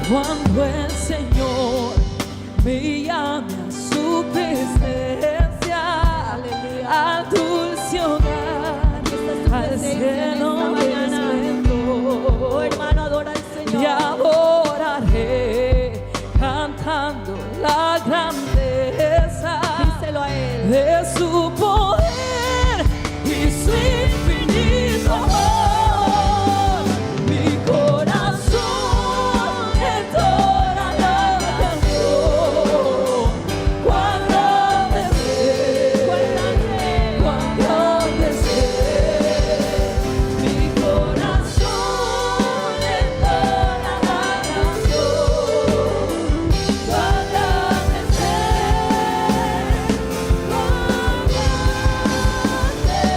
Cuando el Señor me llame a su presencia, al dulce hogar, al seno del esplendor. Oh, hermano, adora al Señor. Y adoraré cantando la grandeza Díselo a Él. de su poder y su infinito amor. Mi corazón entona la canción. Cuán grande es Él, cuán grande es Él. Mi corazón entona la canción. Cuán grande es Él, cuán grande es Él.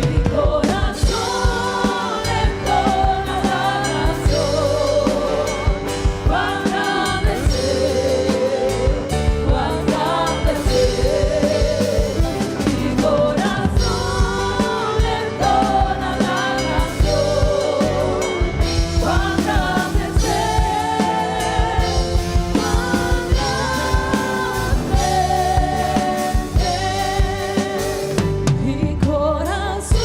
Mi corazón entona la canción. Cuán grande es Él, cuán grande es Él. Mi corazón entona la canción. Cuán grande es Él, mi corazón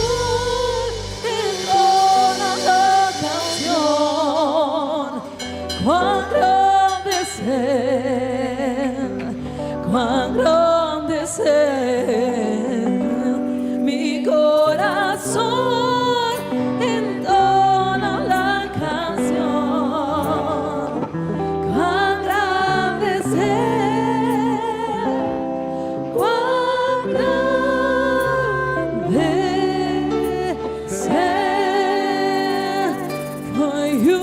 entona la canción. Cuán grande es Él, cuán grande es Él. Mi corazón entona la canción. Cuán grande es Él, cuán grande es Él. For you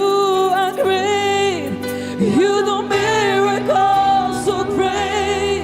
are great, you do miracles so great.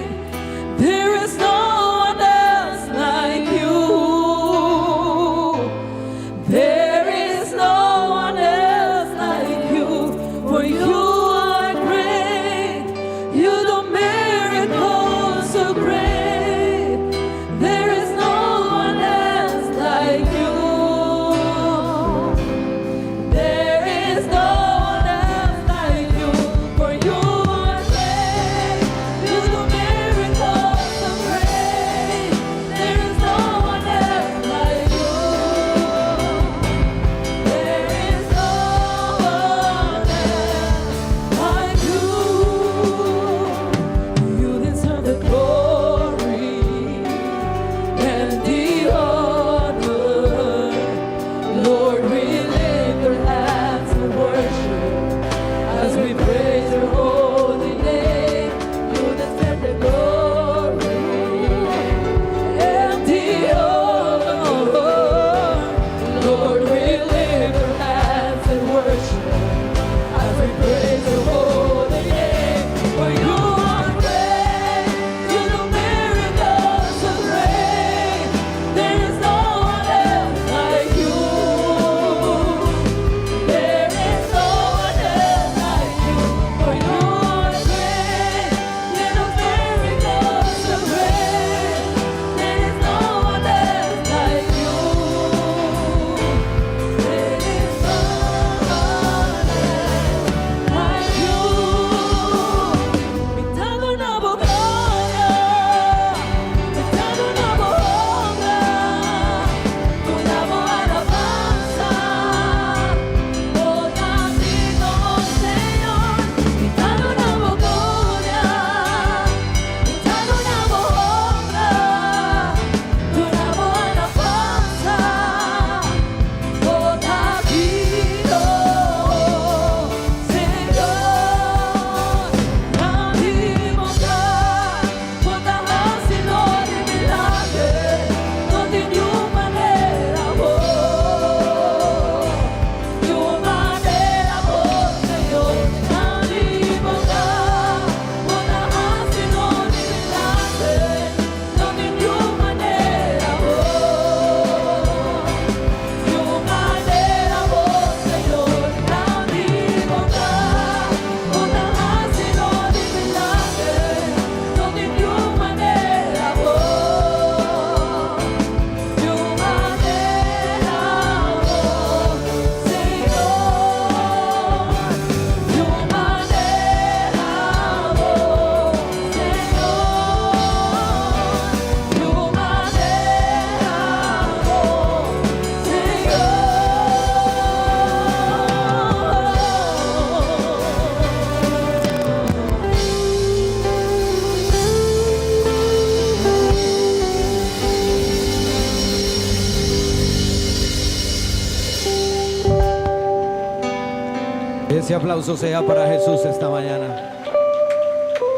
Ese aplauso sea para Jesús esta mañana.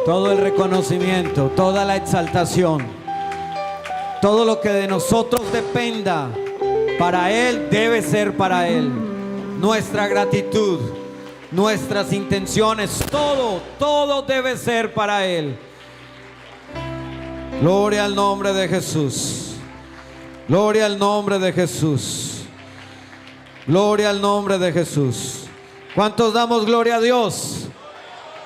Todo el reconocimiento, toda la exaltación, todo lo que de nosotros dependa para Él debe ser para Él. Nuestra gratitud, nuestras intenciones, todo debe ser para Él. Gloria al nombre de Jesús. Gloria al nombre de Jesús. Gloria al nombre de Jesús. ¿Cuántos damos gloria a Dios?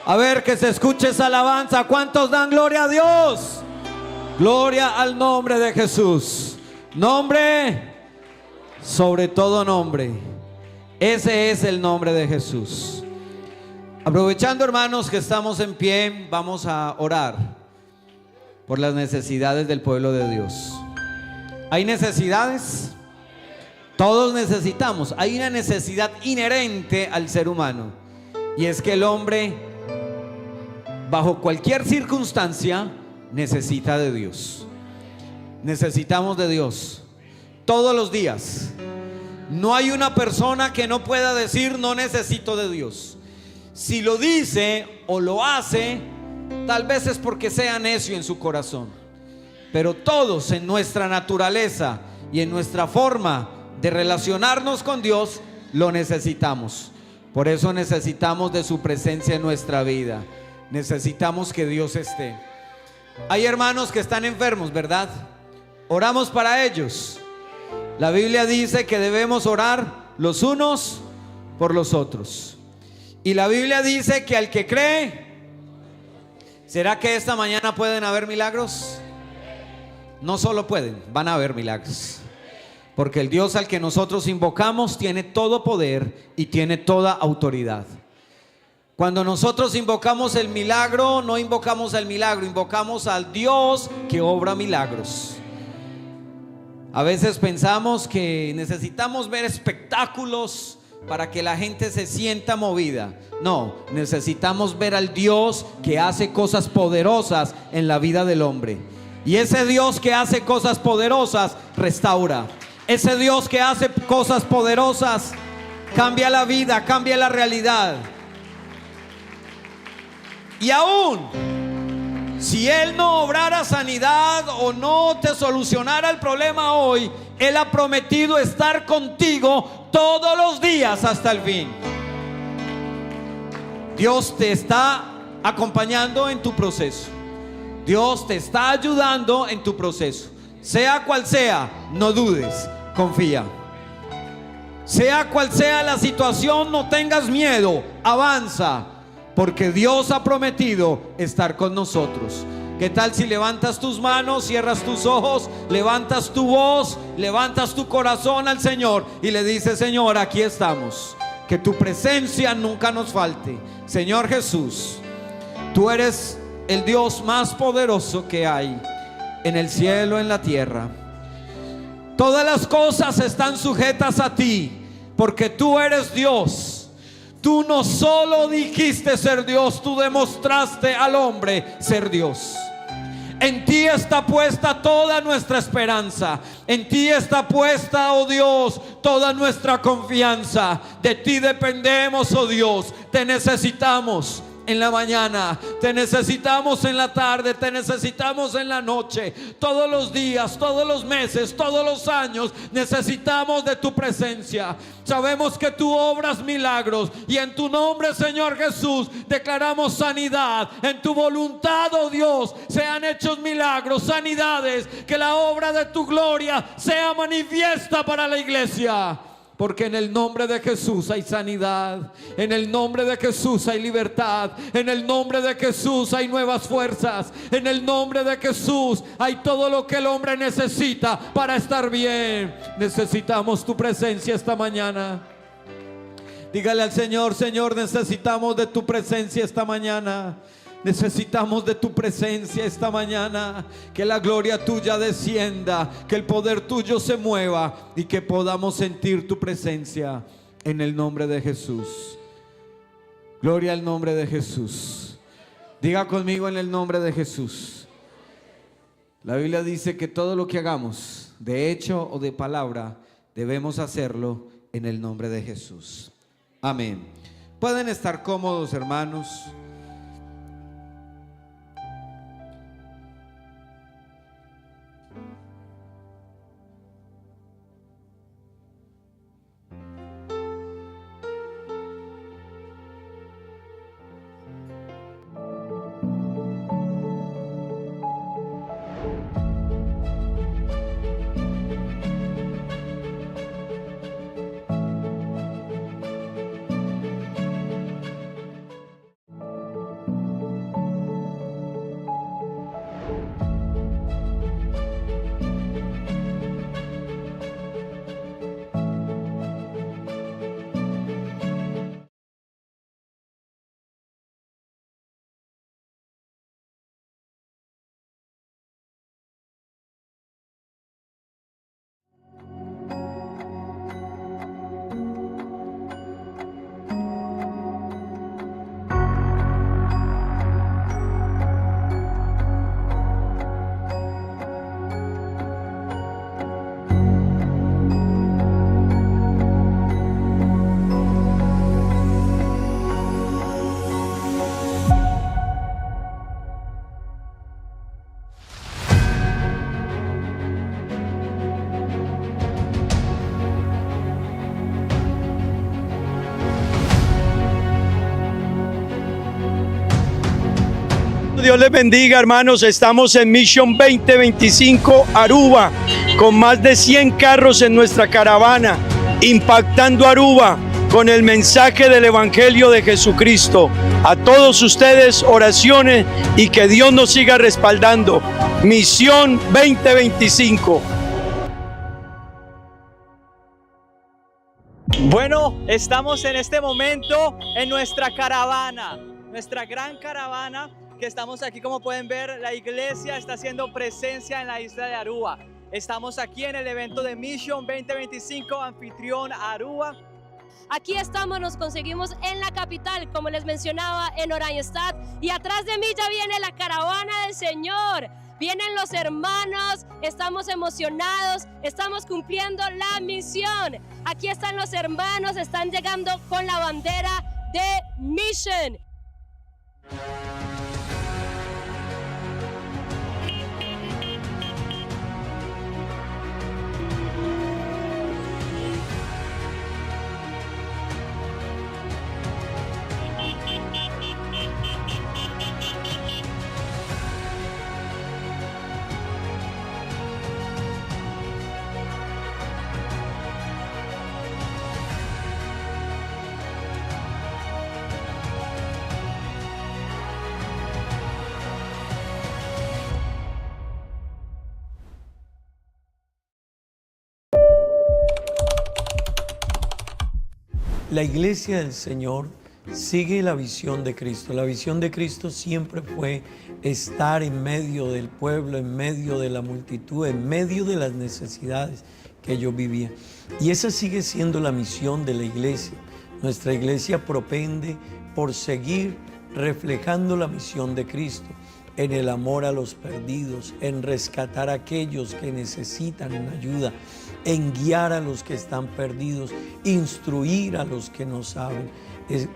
A ver, que se escuche esa alabanza. ¿Cuántos dan gloria a Dios? Gloria al nombre de Jesús. Nombre sobre todo nombre. Ese es el nombre de Jesús. Aprovechando, hermanos, que estamos en pie, vamos a orar por las necesidades del pueblo de Dios. ¿Hay necesidades? Todos necesitamos. Hay una necesidad inherente al ser humano, y es que el hombre, bajo cualquier circunstancia, necesita de Dios. Necesitamos de Dios todos los días. No hay una persona que no pueda decir no necesito de Dios. Si lo dice o lo hace, tal vez es porque sea necio en su corazón. Pero todos, en nuestra naturaleza y en nuestra forma de relacionarnos con Dios, lo necesitamos. Por eso necesitamos de su presencia en nuestra vida. Necesitamos que Dios esté. Hay hermanos que están enfermos, ¿verdad? Oramos para ellos. La Biblia dice que debemos orar los unos por los otros. Y la Biblia dice que al que cree. ¿Será que esta mañana pueden haber milagros? No solo pueden, van a haber milagros. Porque el Dios al que nosotros invocamos tiene todo poder y tiene toda autoridad. Cuando nosotros invocamos el milagro, no invocamos el milagro, invocamos al Dios que obra milagros. A veces pensamos que necesitamos ver espectáculos para que la gente se sienta movida. No, necesitamos ver al Dios que hace cosas poderosas en la vida del hombre. Y ese Dios que hace cosas poderosas restaura. Ese Dios que hace cosas poderosas cambia la vida, cambia la realidad. Y aún si Él no obrara sanidad o no te solucionara el problema hoy, Él ha prometido estar contigo todos los días hasta el fin. Dios te está acompañando en tu proceso. Dios te está ayudando en tu proceso. Sea cual sea, no dudes, confía. Sea cual sea la situación, no tengas miedo, avanza. Porque Dios ha prometido estar con nosotros. ¿Qué tal si levantas tus manos, cierras tus ojos, levantas tu voz, levantas tu corazón al Señor y le dices: Señor, aquí estamos, que tu presencia nunca nos falte. Señor Jesús, tú eres el Dios más poderoso que hay en el cielo, en la tierra. Todas las cosas están sujetas a ti, porque tú eres Dios. Tú no solo dijiste ser Dios, tú demostraste al hombre ser Dios. En ti está puesta toda nuestra esperanza. En ti está puesta, oh Dios, toda nuestra confianza. De ti dependemos, oh Dios. Te necesitamos en la mañana, te necesitamos en la tarde, te necesitamos en la noche. Todos los días, todos los meses, todos los años necesitamos de tu presencia. Sabemos que tú obras milagros y en tu nombre, Señor Jesús, declaramos sanidad. En tu voluntad, oh Dios, sean hechos milagros, sanidades. Que la obra de tu gloria sea manifiesta para la iglesia. Porque en el nombre de Jesús hay sanidad. En el nombre de Jesús hay libertad. En el nombre de Jesús hay nuevas fuerzas. En el nombre de Jesús hay todo lo que el hombre necesita para estar bien. Necesitamos tu presencia esta mañana. Dígale al Señor: Señor, necesitamos de tu presencia esta mañana. Necesitamos de tu presencia esta mañana. Que la gloria tuya descienda, que el poder tuyo se mueva y que podamos sentir tu presencia en el nombre de Jesús. Gloria al nombre de Jesús. Diga conmigo: en el nombre de Jesús. La Biblia dice que todo lo que hagamos, de hecho o de palabra, debemos hacerlo en el nombre de Jesús. Amén. Pueden estar cómodos, hermanos. Dios les bendiga, hermanos. Estamos en Mission 2025 Aruba, con más de 100 carros en nuestra caravana, impactando Aruba con el mensaje del Evangelio de Jesucristo. A todos ustedes, oraciones y que Dios nos siga respaldando. Misión 2025. Bueno, estamos en este momento en nuestra caravana, nuestra gran caravana, que estamos aquí. Como pueden ver, la iglesia está haciendo presencia en la isla de Aruba. Estamos aquí en el evento de Mission 2025, anfitrión Aruba. Aquí estamos, nos conseguimos en la capital, como les mencionaba, en Oranjestad, y atrás de mí ya viene la caravana del Señor. Vienen los hermanos, estamos emocionados, estamos cumpliendo la misión. Aquí están los hermanos, están llegando con la bandera de Mission. La iglesia del Señor sigue la visión de Cristo. La visión de Cristo siempre fue estar en medio del pueblo, en medio de la multitud, en medio de las necesidades que ellos vivían. Y esa sigue siendo la misión de la iglesia. Nuestra iglesia propende por seguir reflejando la misión de Cristo en el amor a los perdidos, en rescatar a aquellos que necesitan una ayuda, en guiar a los que están perdidos, instruir a los que no saben,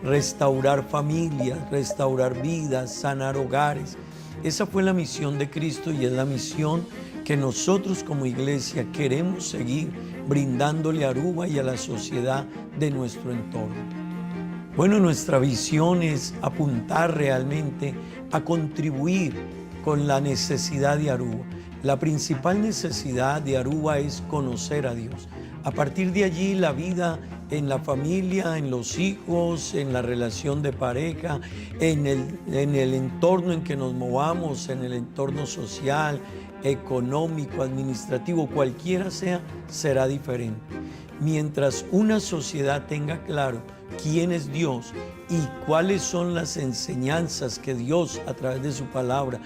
restaurar familias, restaurar vidas, sanar hogares. Esa fue la misión de Cristo y es la misión que nosotros como iglesia queremos seguir brindándole a Aruba y a la sociedad de nuestro entorno. Bueno, nuestra visión es apuntar realmente a contribuir con la necesidad de Aruba. La principal necesidad de Aruba es conocer a Dios. A partir de allí, la vida en la familia, en los hijos, en la relación de pareja, en el entorno en que nos movamos, en el entorno social, económico, administrativo, cualquiera sea, será diferente. Mientras una sociedad tenga claro quién es Dios y cuáles son las enseñanzas que Dios a través de su palabra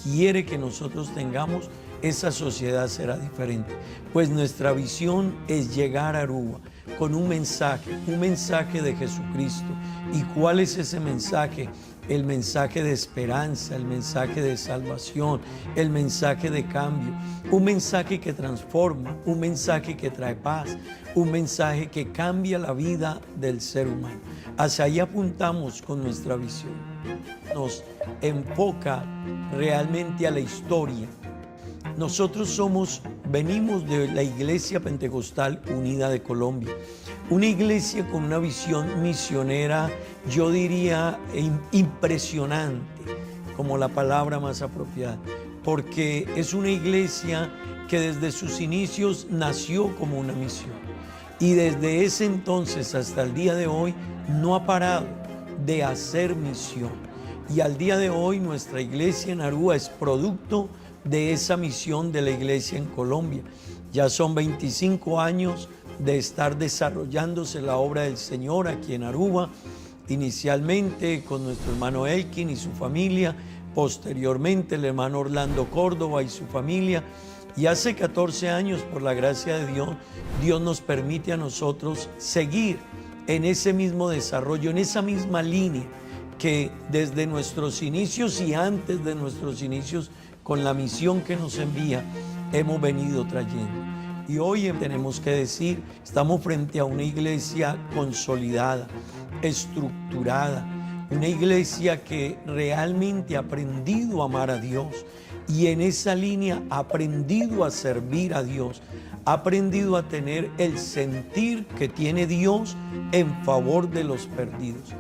quiere que nosotros tengamos, esa sociedad será diferente. Pues nuestra visión es llegar a Aruba con un mensaje de Jesucristo. ¿Y cuál es ese mensaje? el mensaje de esperanza, el mensaje de salvación, el mensaje de cambio, un mensaje que transforma, un mensaje que trae paz, un mensaje que cambia la vida del ser humano. Hacia ahí apuntamos con nuestra visión. Nos enfoca realmente a la historia. Nosotros venimos de la Iglesia Pentecostal Unida de Colombia, una iglesia con una visión misionera, yo diría impresionante, como la palabra más apropiada, porque es una iglesia que desde sus inicios nació como una misión y desde ese entonces hasta el día de hoy no ha parado de hacer misión. Y al día de hoy nuestra iglesia en Aruba es producto de esa misión de la iglesia en Colombia. Ya son 25 años de estar desarrollándose la obra del Señor aquí en Aruba, inicialmente con nuestro hermano Elkin y su familia, posteriormente el hermano Orlando Córdoba y su familia, y hace 14 años, por la gracia de Dios, Dios nos permite a nosotros seguir en ese mismo desarrollo, en esa misma línea que desde nuestros inicios y antes de nuestros inicios, con la misión que nos envía, hemos venido trayendo. Y hoy tenemos que decir, estamos frente a una iglesia consolidada, estructurada, una iglesia que realmente ha aprendido a amar a Dios y en esa línea ha aprendido a servir a Dios, ha aprendido a tener el sentir que tiene Dios en favor de los perdidos.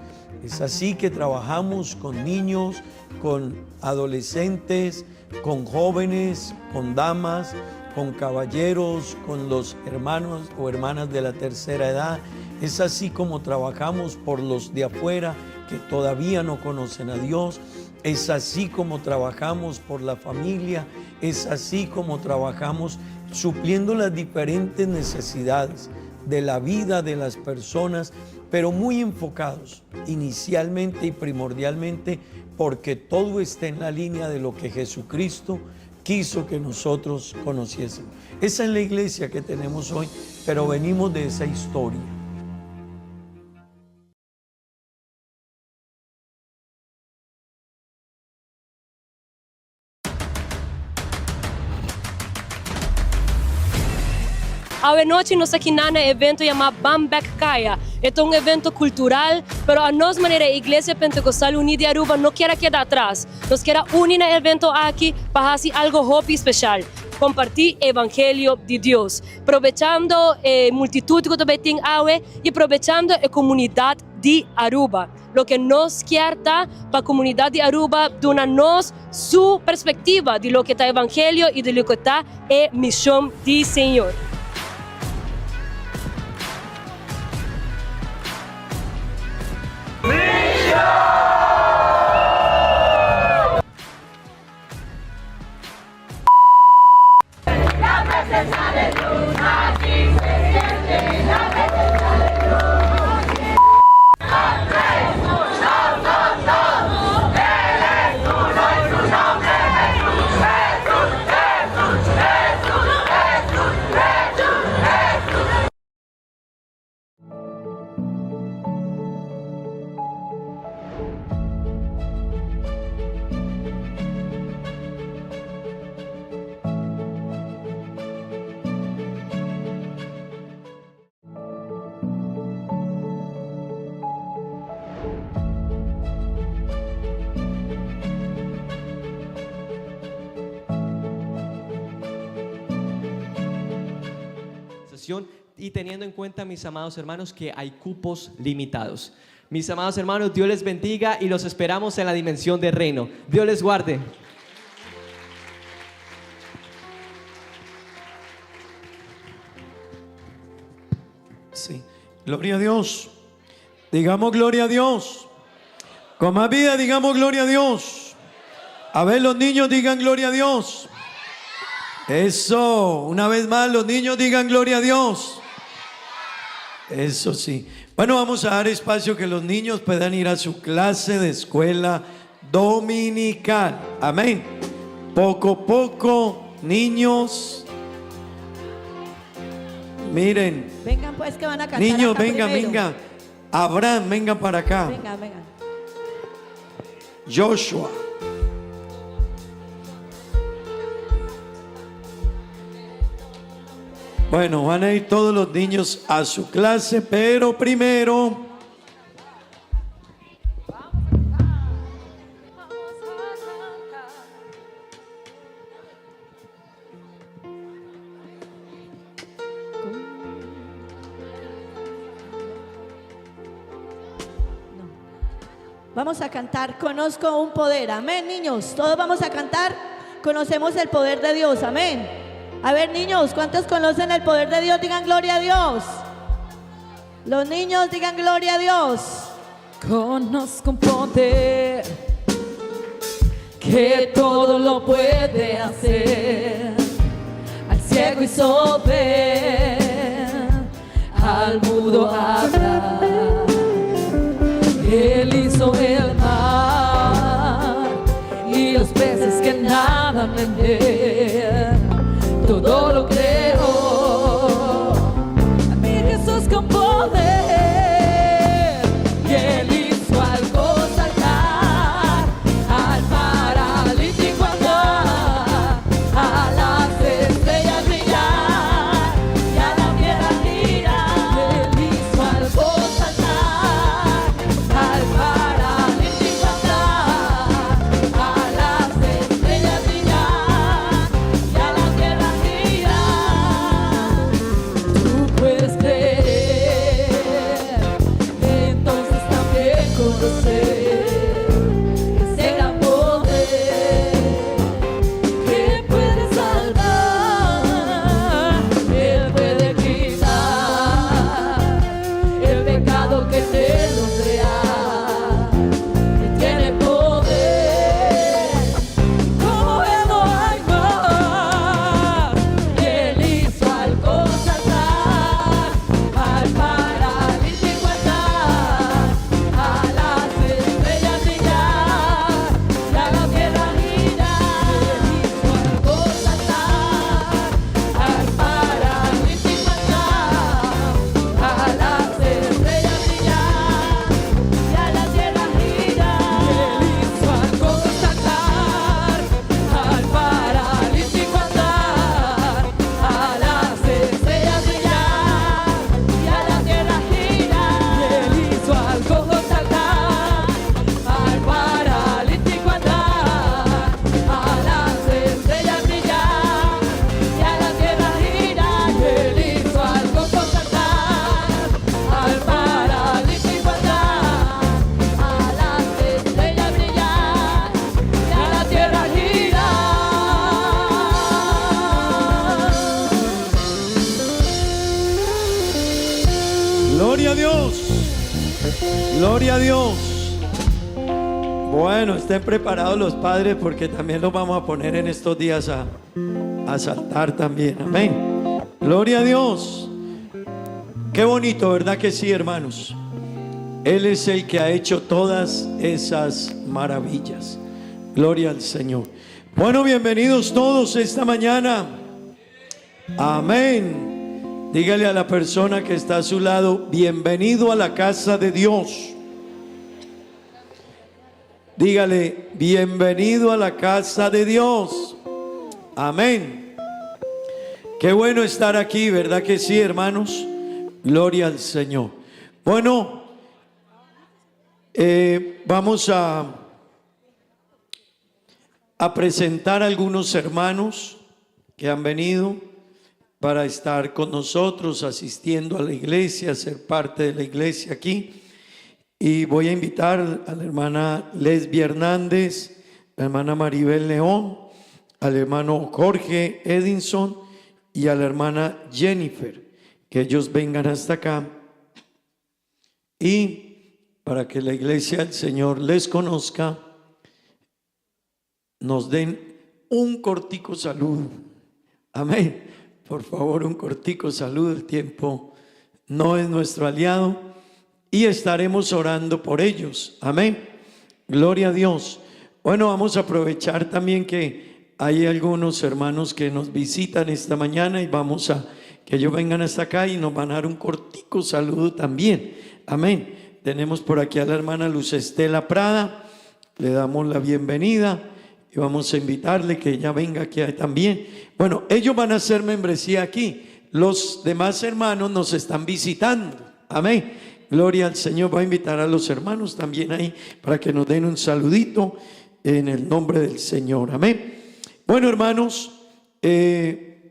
Es así que trabajamos con niños, con adolescentes, con jóvenes, con damas, con caballeros, con los hermanos o hermanas de la tercera edad. Es así como trabajamos por los de afuera que todavía no conocen a Dios. Es así como trabajamos por la familia. Es así como trabajamos supliendo las diferentes necesidades de la vida de las personas, pero muy enfocados inicialmente y primordialmente porque todo está en la línea de lo que Jesucristo quiso que nosotros conociésemos. Esa es la iglesia que tenemos hoy, pero venimos de esa historia. Anoche nós aqui na evento chamado Bambek Kaya. É um evento cultural, pero a nós maneira a Igreja Pentecostal Unida de Aruba não quer quedar atrás. Nós quer unir no evento aqui para fazer algo hopi especial. Compartir o Evangelho de Deus. Aproveitando a multitud que também tem água e aproveitando a comunidade de Aruba. Lo que nós quer dar para a comunidade de Aruba, dando-nos sua perspectiva de lo que está o Evangelho e de lo que está a missão do Senhor. Y teniendo en cuenta, mis amados hermanos, que hay cupos limitados. Mis amados hermanos, Dios les bendiga y los esperamos en la dimensión del reino. Dios les guarde. Sí, gloria a Dios. Digamos gloria a Dios. Con más vida digamos gloria a Dios. A ver, los niños digan gloria a Dios. Eso, una vez más los niños digan gloria a Dios. Eso sí. Bueno, vamos a dar espacio que los niños puedan ir a su clase de escuela dominical. Amén. Poco a poco, niños. Miren. Vengan pues que van a cantar. Niños, acá vengan, primero. vengan. Abraham, vengan para acá. Vengan, vengan. Joshua. Bueno, van a ir todos los niños a su clase, pero primero vamos a cantar Conozco un poder. Amén, niños. Todos vamos a cantar. Conocemos el poder de Dios. Amén. A ver, niños, ¿cuántos conocen el poder de Dios? Digan gloria a Dios. Los niños digan gloria a Dios. Conozco un poder que todo lo puede hacer. Al ciego hizo ver, al mudo hablar. Él hizo el mar y los peces que nadan en él. Todo lo creó. Mi Jesús con poder, y Él hizo algo saltar, al paralítico andar, a las estrellas brillar y a la tierra girar. Él hizo algo saltar, al paralítico andar, a las estrellas brillar y a la tierra girar. Tú puedes creer, entonces también conocer ese gran poder que puede salvar. Él puede quitar el pecado que te nos crea. Él tiene poder, como Él no hay más. Y Él hizo algo saltar, al paralítico andar, a las estrellas brillar y a la tierra girar. Él hizo algo saltar, al paralítico andar, a las estrellas brillar y a la tierra girar. Él hizo algo saltar, al paralítico andar, a las estrellas brillar y a la tierra girar. Él hizo algo saltar, al paralítico andar, a las estrellas brillar y a la tierra girar. Él hizo algo saltar, al paralítico andar, a las estrellas brillar y a la tierra girar. gloria a Dios. Gloria a Dios. Bueno, estén preparados los padres porque también los vamos a poner en estos días a saltar también. Amén. Gloria a Dios. Qué bonito, ¿verdad que sí, hermanos? Él es el que ha hecho todas esas maravillas. Gloria al Señor. Bueno, bienvenidos todos esta mañana. Amén. Dígale a la persona que está a su lado, bienvenido a la casa de Dios. Dígale, bienvenido a la casa de Dios. Amén. Qué bueno estar aquí, ¿verdad que sí, hermanos? Gloria al Señor. Bueno, vamos a presentar a algunos hermanos que han venido para estar con nosotros, asistiendo a la iglesia, ser parte de la iglesia aquí. Y voy a invitar a la hermana Lesbia Hernández, la hermana Maribel León, al hermano Jorge Edinson y a la hermana Jennifer, que ellos vengan hasta acá y para que la iglesia del Señor les conozca, nos den un cortico saludo. Amén. Por favor, un cortico saludo. El tiempo no es nuestro aliado y estaremos orando por ellos. Amén. Gloria a Dios. Bueno, vamos a aprovechar también que hay algunos hermanos que nos visitan esta mañana y vamos a que ellos vengan hasta acá y nos van a dar un cortico saludo también. Amén. Tenemos por aquí a la hermana Luz Estela Prada, le damos la bienvenida y vamos a invitarle que ella venga aquí también. Bueno, ellos van a hacer membresía aquí. Los demás hermanos nos están visitando. Amén. Gloria al Señor. Voy a invitar a los hermanos también ahí para que nos den un saludito en el nombre del Señor. Amén. Bueno, hermanos,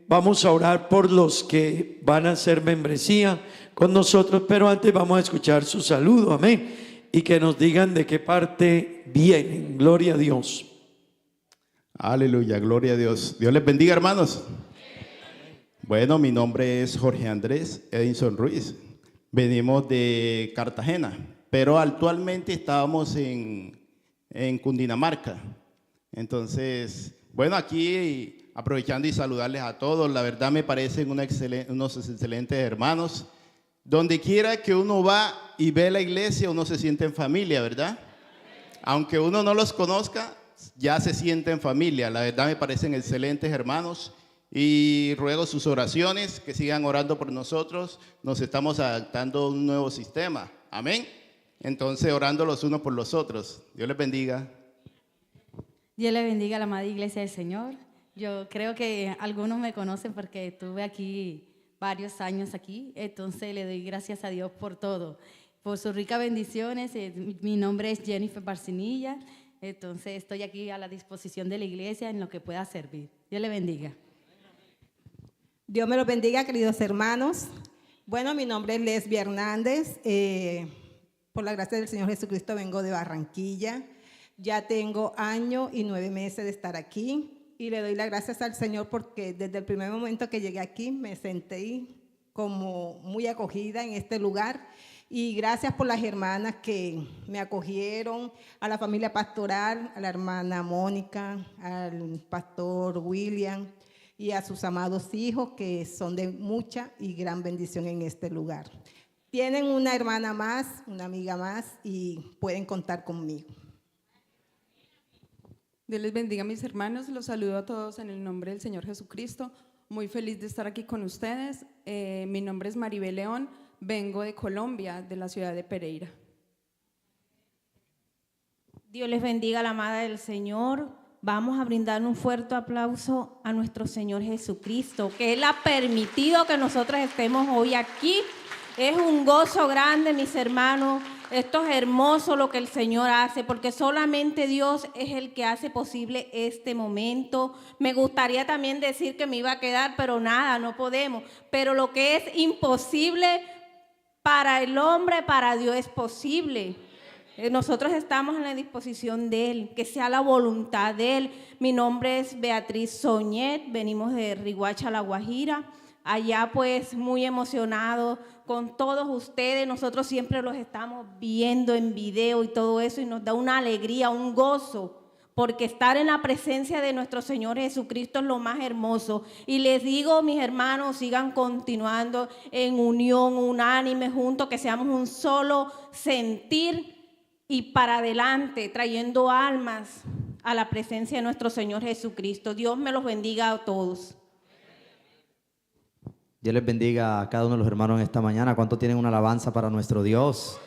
vamos a orar por los que van a hacer membresía con nosotros, pero antes vamos a escuchar su saludo. Amén. Y que nos digan de qué parte vienen. Gloria a Dios. Aleluya, gloria a Dios. Dios les bendiga, hermanos. Bueno, mi nombre es Jorge Andrés Edinson Ruiz. Venimos de Cartagena, pero actualmente estábamos en Cundinamarca. Entonces, bueno, aquí aprovechando y saludarles a todos. La verdad me parecen unos excelentes hermanos. Donde quiera que uno va y ve la iglesia, uno se siente en familia, ¿verdad? Aunque uno no los conozca, ya se siente en familia. La verdad me parecen excelentes hermanos y ruego sus oraciones, que sigan orando por nosotros. Nos estamos adaptando a un nuevo sistema. Amén. Entonces, orando los unos por los otros. Dios les bendiga. Dios le bendiga a la amada iglesia del Señor. Yo creo que algunos me conocen porque estuve aquí varios años aquí, entonces le doy gracias a Dios por todo, por sus ricas bendiciones. Mi nombre es Jennifer Barcinilla, entonces estoy aquí a la disposición de la iglesia en lo que pueda servir. Dios le bendiga. Dios me los bendiga, queridos hermanos. Bueno, mi nombre es Lesbia Hernández. Por la gracia del Señor Jesucristo vengo de Barranquilla. Ya tengo 1 año y 9 meses de estar aquí. Y le doy las gracias al Señor porque desde el primer momento que llegué aquí me sentí como muy acogida en este lugar. Y gracias por las hermanas que me acogieron, a la familia pastoral, a la hermana Mónica, al pastor William y a sus amados hijos que son de mucha y gran bendición en este lugar. Tienen una hermana más, una amiga más y pueden contar conmigo. Dios les bendiga, mis hermanos. Los saludo a todos en el nombre del Señor Jesucristo. Muy feliz de estar aquí con ustedes. Mi nombre es Maribel León. Vengo de Colombia, de la ciudad de Pereira. Dios les bendiga, la amada del Señor. Vamos a brindar un fuerte aplauso a nuestro Señor Jesucristo, que Él ha permitido que nosotros estemos hoy aquí. Es un gozo grande, mis hermanos. Esto es hermoso lo que el Señor hace, porque solamente Dios es el que hace posible este momento. Me gustaría también decir que me iba a quedar, pero nada, no podemos. Pero lo que es imposible para el hombre, para Dios es posible. Nosotros estamos en la disposición de Él, que sea la voluntad de Él. Mi nombre es Beatriz Soñet, venimos de Riguacha, La Guajira. Allá pues muy emocionado con todos ustedes. Nosotros siempre los estamos viendo en video y todo eso y nos da una alegría, un gozo, porque estar en la presencia de nuestro Señor Jesucristo es lo más hermoso. Y les digo, mis hermanos, sigan continuando en unión, unánime, juntos, que seamos un solo sentir y para adelante, trayendo almas a la presencia de nuestro Señor Jesucristo. Dios me los bendiga a todos. Dios les bendiga a cada uno de los hermanos en esta mañana. ¿Cuánto tienen una alabanza para nuestro Dios?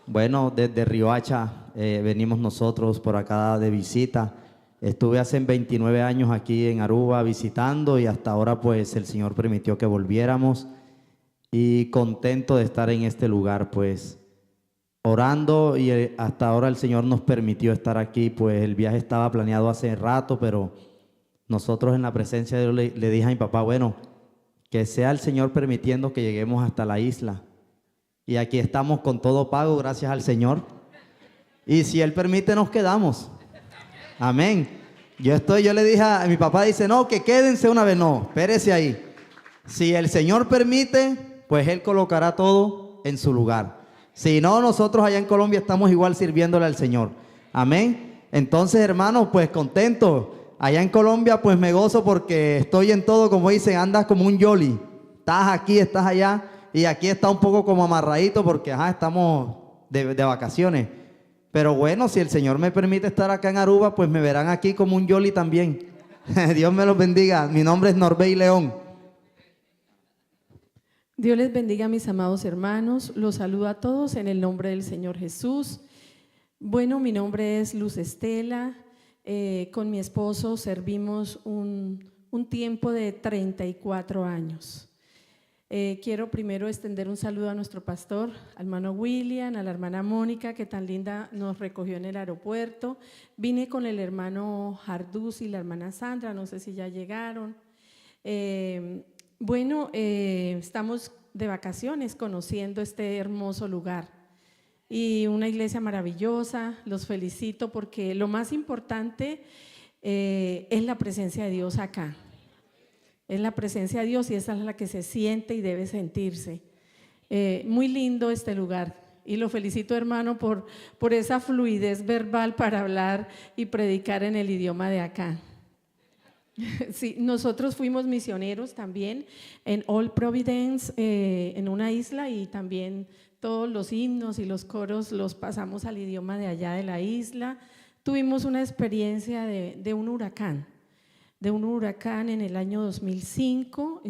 Bueno, desde Riohacha venimos nosotros por acá de visita. Estuve hace 29 años aquí en Aruba visitando y hasta ahora pues el Señor permitió que volviéramos y contento de estar en este lugar pues orando y hasta ahora el Señor nos permitió estar aquí. Pues el viaje estaba planeado hace rato, pero nosotros en la presencia de Dios le dije a mi papá, bueno, que sea el Señor permitiendo que lleguemos hasta la isla. Y aquí estamos con todo pago, gracias al Señor. Y si Él permite, nos quedamos. Amén. Yo le dije a mi papá, dice, no, que quédense una vez. No, espérese ahí. Si el Señor permite, pues Él colocará todo en su lugar. Si no, nosotros allá en Colombia estamos igual sirviéndole al Señor. Amén. Entonces, hermanos, pues contentos. Allá en Colombia pues me gozo porque estoy en todo, como dicen, andas como un yoli. Estás aquí, estás allá y aquí está un poco como amarradito porque estamos de vacaciones. Pero bueno, si el Señor me permite estar acá en Aruba, pues me verán aquí como un yoli también. Dios me los bendiga. Mi nombre es Norbey León. Dios les bendiga, mis amados hermanos. Los saludo a todos en el nombre del Señor Jesús. Bueno, mi nombre es Luz Estela. Con mi esposo servimos un tiempo de 34 años. Quiero primero extender un saludo a nuestro pastor, al hermano William, a la hermana Mónica, que tan linda nos recogió en el aeropuerto. Vine con el hermano Jarduz y la hermana Sandra, no sé si ya llegaron. Estamos de vacaciones conociendo este hermoso lugar y una iglesia maravillosa. Los felicito porque lo más importante es la presencia de Dios acá. Es la presencia de Dios y esa es la que se siente y debe sentirse. Muy lindo este lugar y lo felicito, hermano, por esa fluidez verbal para hablar y predicar en el idioma de acá. Sí, nosotros fuimos misioneros también en All Providence, en una isla, y también todos los himnos y los coros los pasamos al idioma de allá de la isla. Tuvimos una experiencia de un huracán en el año 2005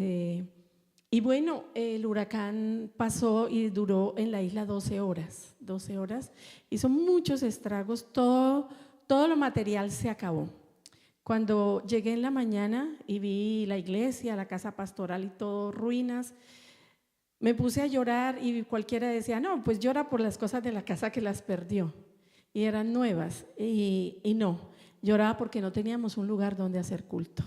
y bueno, el huracán pasó y duró en la isla 12 horas, hizo muchos estragos, todo lo material se acabó. Cuando llegué en la mañana y vi la iglesia, la casa pastoral y todo ruinas, me puse a llorar y cualquiera decía, no, pues llora por las cosas de la casa que las perdió y eran nuevas y no. Lloraba porque no teníamos un lugar donde hacer culto.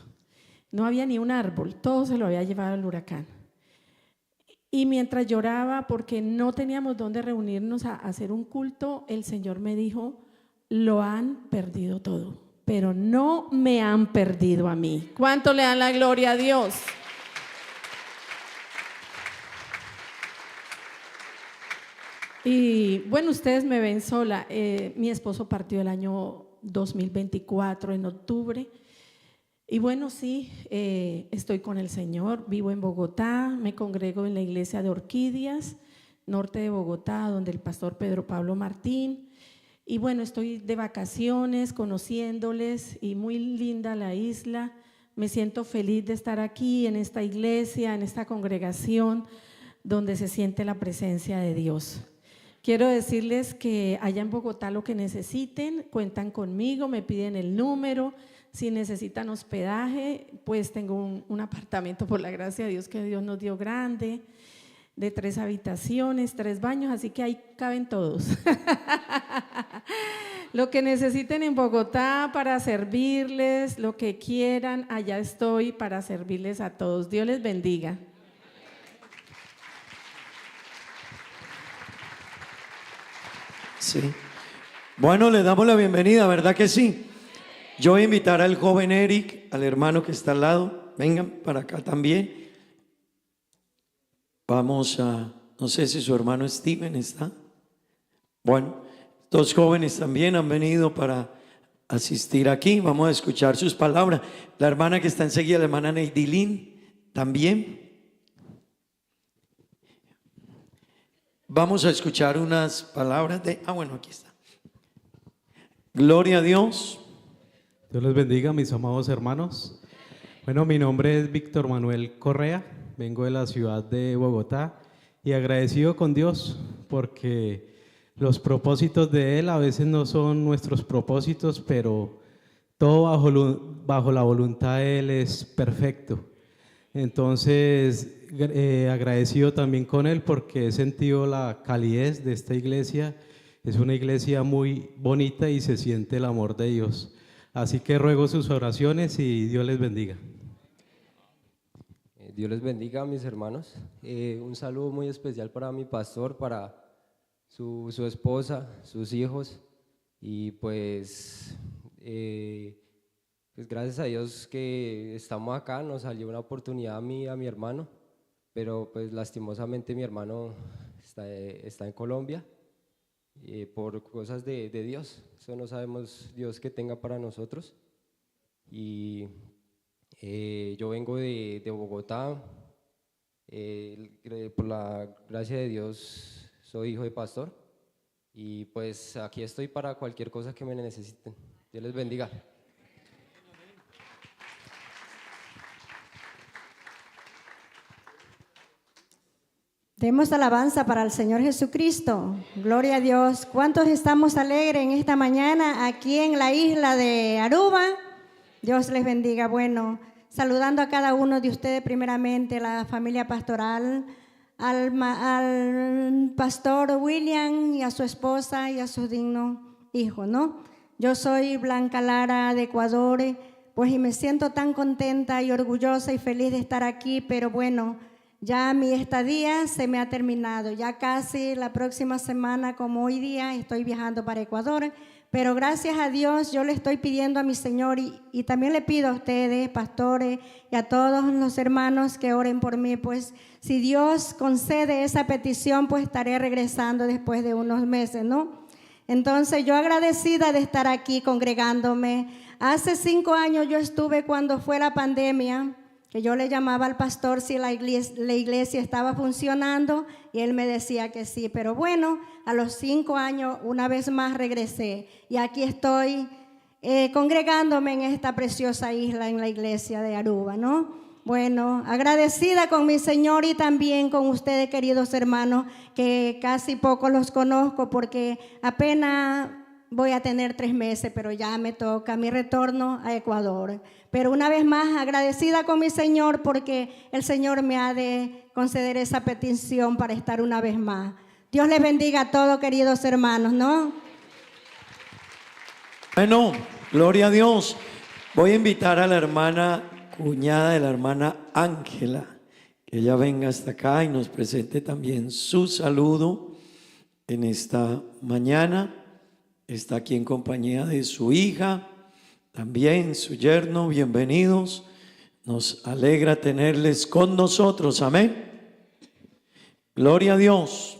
No había ni un árbol, todo se lo había llevado el huracán. Y mientras lloraba porque no teníamos donde reunirnos a hacer un culto, el Señor me dijo, lo han perdido todo, pero no me han perdido a mí. ¿Cuánto le dan la gloria a Dios? Y bueno, ustedes me ven sola. Mi esposo partió el año 2024 en octubre y bueno, sí, estoy con el Señor, vivo en Bogotá, me congrego en la iglesia de Orquídeas, norte de Bogotá, donde el pastor Pedro Pablo Martín, y bueno, estoy de vacaciones conociéndoles y muy linda la isla. Me siento feliz de estar aquí en esta iglesia, en esta congregación donde se siente la presencia de Dios. Quiero decirles que allá en Bogotá lo que necesiten, cuentan conmigo, me piden el número. Si necesitan hospedaje, pues tengo un apartamento, por la gracia de Dios, que Dios nos dio grande, de 3 habitaciones, 3 baños, así que ahí caben todos. Lo que necesiten en Bogotá para servirles, lo que quieran, allá estoy para servirles a todos. Dios les bendiga. Sí. Bueno, le damos la bienvenida, ¿verdad que sí? Yo voy a invitar al joven Eric, al hermano que está al lado. Vengan para acá también. Vamos a, no sé si su hermano Steven está. Bueno, 2 jóvenes también han venido para asistir aquí. Vamos a escuchar sus palabras. La hermana que está enseguida, la hermana Neidilín, también. Vamos a escuchar unas palabras de... bueno, aquí está. Gloria a Dios. Dios les bendiga, mis amados hermanos. Bueno, mi nombre es Víctor Manuel Correa, vengo de la ciudad de Bogotá y agradecido con Dios porque los propósitos de Él a veces no son nuestros propósitos, pero todo bajo la voluntad de Él es perfecto. Entonces, agradecido también con Él porque he sentido la calidez de esta iglesia. Es una iglesia muy bonita y se siente el amor de Dios. Así que ruego sus oraciones y Dios les bendiga. Dios les bendiga, mis hermanos. Un saludo muy especial para mi pastor, para su esposa, sus hijos. Y pues gracias a Dios que estamos acá. Nos salió una oportunidad a mí y a mi hermano, pero pues lastimosamente mi hermano está en Colombia. Por cosas de Dios, eso no sabemos Dios que tenga para nosotros. Y yo vengo de Bogotá, por la gracia de Dios soy hijo de pastor y pues aquí estoy para cualquier cosa que me necesiten. Dios les bendiga. Tenemos alabanza para el Señor Jesucristo. Gloria a Dios. ¿Cuántos estamos alegres en esta mañana aquí en la isla de Aruba? Dios les bendiga. Bueno, saludando a cada uno de ustedes primeramente, la familia pastoral, al pastor William y a su esposa y a su digno hijo, ¿no? Yo soy Blanca Lara de Ecuador, pues y me siento tan contenta y orgullosa y feliz de estar aquí, pero bueno, ya mi estadía se me ha terminado, ya casi la próxima semana, como hoy día, estoy viajando para Ecuador, pero gracias a Dios yo le estoy pidiendo a mi Señor y también le pido a ustedes, pastores, y a todos los hermanos que oren por mí, pues si Dios concede esa petición, pues estaré regresando después de unos meses, ¿no? Entonces yo agradecida de estar aquí congregándome. Hace 5 años yo estuve cuando fue la pandemia, que yo le llamaba al pastor si la iglesia estaba funcionando y él me decía que sí, pero bueno, a los 5 años una vez más regresé y aquí estoy congregándome en esta preciosa isla en la iglesia de Aruba, ¿no? Bueno, agradecida con mi Señor y también con ustedes, queridos hermanos, que casi poco los conozco porque apenas voy a tener 3 meses, pero ya me toca mi retorno a Ecuador. Pero una vez más agradecida con mi Señor porque el Señor me ha de conceder esa petición para estar una vez más. Dios les bendiga a todos, queridos hermanos, ¿no? Bueno, gloria a Dios. Voy a invitar a la hermana cuñada de la hermana Ángela, que ella venga hasta acá y nos presente también su saludo en esta mañana. Está aquí en compañía de su hija, también su yerno. Bienvenidos. Nos alegra tenerles con nosotros. Amén. Gloria a Dios.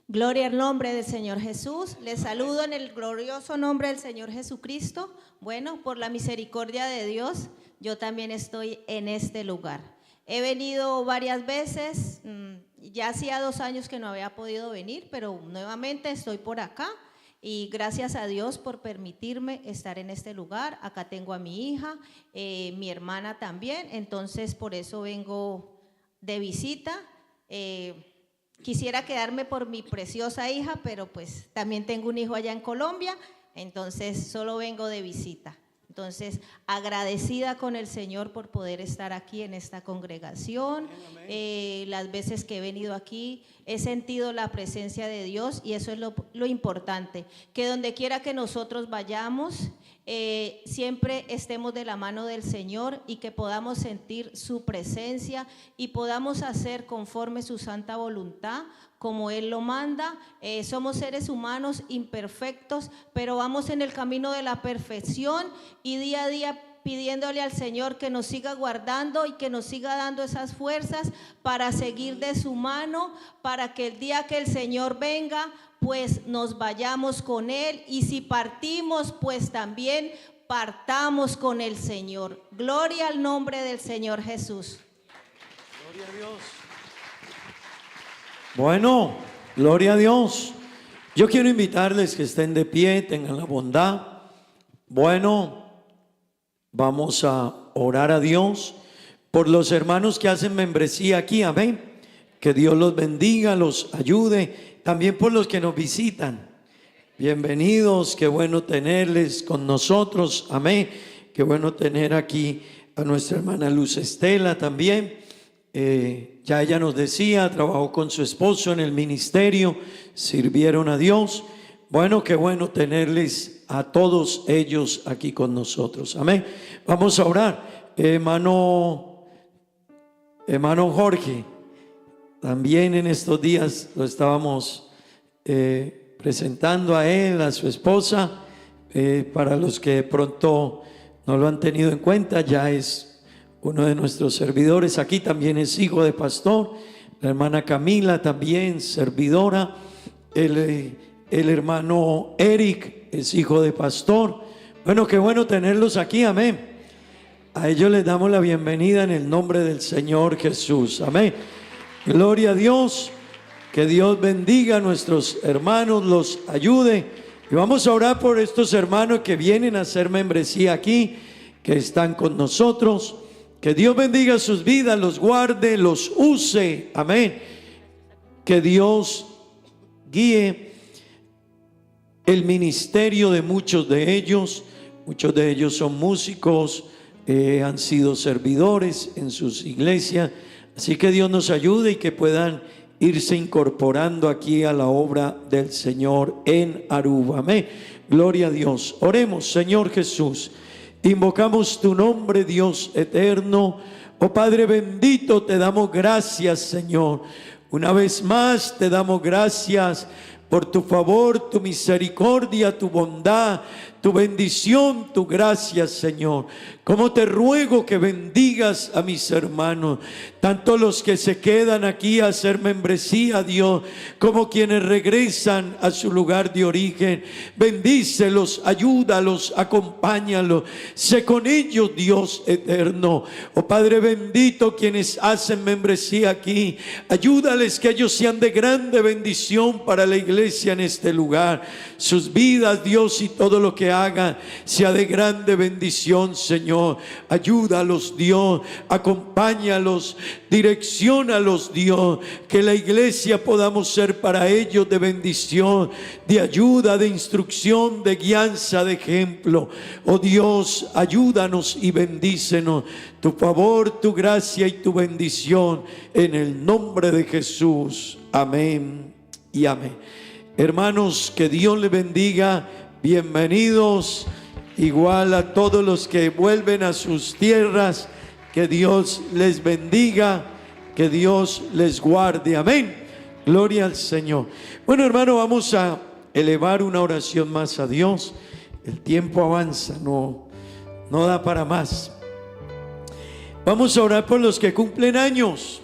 Gloria al nombre del Señor Jesús. Les saludo en el glorioso nombre del Señor Jesucristo. Bueno, por la misericordia de Dios, yo también estoy en este lugar. He venido varias veces, ya hacía 2 años que no había podido venir, pero nuevamente estoy por acá y gracias a Dios por permitirme estar en este lugar. Acá tengo a mi hija, mi hermana también, entonces por eso vengo de visita. Quisiera quedarme por mi preciosa hija, pero pues también tengo un hijo allá en Colombia, entonces solo vengo de visita. Entonces, agradecida con el Señor por poder estar aquí en esta congregación. Las veces que he venido aquí he sentido la presencia de Dios y eso es lo importante, que donde quiera que nosotros vayamos, siempre estemos de la mano del Señor y que podamos sentir su presencia y podamos hacer conforme su santa voluntad, como Él lo manda. Somos seres humanos imperfectos, pero vamos en el camino de la perfección y día a día pidiéndole al Señor que nos siga guardando y que nos siga dando esas fuerzas para seguir de su mano, para que el día que el Señor venga, pues nos vayamos con Él, y si partimos, pues también partamos con el Señor. Gloria al nombre del Señor Jesús. Gloria a Dios. Bueno, gloria a Dios. Yo quiero invitarles que estén de pie, tengan la bondad. Bueno, vamos a orar a Dios por los hermanos que hacen membresía aquí, amén. Que Dios los bendiga, los ayude. También por los que nos visitan. Bienvenidos, qué bueno tenerles con nosotros, amén. Qué bueno tener aquí a nuestra hermana Luz Estela también. Ya ella nos decía, trabajó con su esposo en el ministerio, sirvieron a Dios. Bueno, qué bueno tenerles a todos ellos aquí con nosotros, amén. Vamos a orar. Hermano Jorge, también en estos días lo estábamos presentando a él, a su esposa. Para los que de pronto no lo han tenido en cuenta, ya es uno de nuestros servidores aquí, también es hijo de pastor. La hermana Camila también servidora. El hermano Eric es hijo de pastor. Bueno, qué bueno tenerlos aquí, amén. A ellos les damos la bienvenida en el nombre del Señor Jesús, amén. Gloria a Dios. Que Dios bendiga a nuestros hermanos, los ayude Y vamos a orar por estos hermanos que vienen a hacer membresía aquí, que están con nosotros. Que Dios bendiga sus vidas, los guarde, los use. Amén. Que Dios guíe el ministerio de muchos de ellos. Muchos de ellos son músicos, han sido servidores en sus iglesias. Así que Dios nos ayude y que puedan irse incorporando aquí a la obra del Señor en Aruba. Amén. Gloria a Dios. Oremos, Señor Jesús. Invocamos tu nombre, Dios eterno. Oh Padre bendito, te damos gracias, Señor. Una vez más te damos gracias por tu favor, tu misericordia, tu bondad, tu bendición, tu gracia, Señor. Como te ruego que bendigas a mis hermanos, tanto los que se quedan aquí a hacer membresía, Dios, como quienes regresan a su lugar de origen. Bendícelos, ayúdalos, acompáñalos, sé con ellos, Dios eterno. Oh Padre bendito, quienes hacen membresía aquí, ayúdales que ellos sean de grande bendición para la iglesia en este lugar. Sus vidas, Dios, y todo lo que hagan sea de grande bendición, Señor. Ayúdalos, Dios, acompáñalos, direcciónalos, Dios, que la iglesia podamos ser para ellos de bendición, de ayuda, de instrucción, de guianza, de ejemplo. Oh Dios, ayúdanos y bendícenos. Tu favor, tu gracia y tu bendición en el nombre de Jesús. Amén y amén. Hermanos, que Dios les bendiga. Bienvenidos. Igual a todos los que vuelven a sus tierras, que Dios les bendiga, que Dios les guarde. Amén. Gloria al Señor. Bueno, hermano, vamos a elevar una oración más a Dios. El tiempo avanza, no da para más. Vamos a orar por los que cumplen años.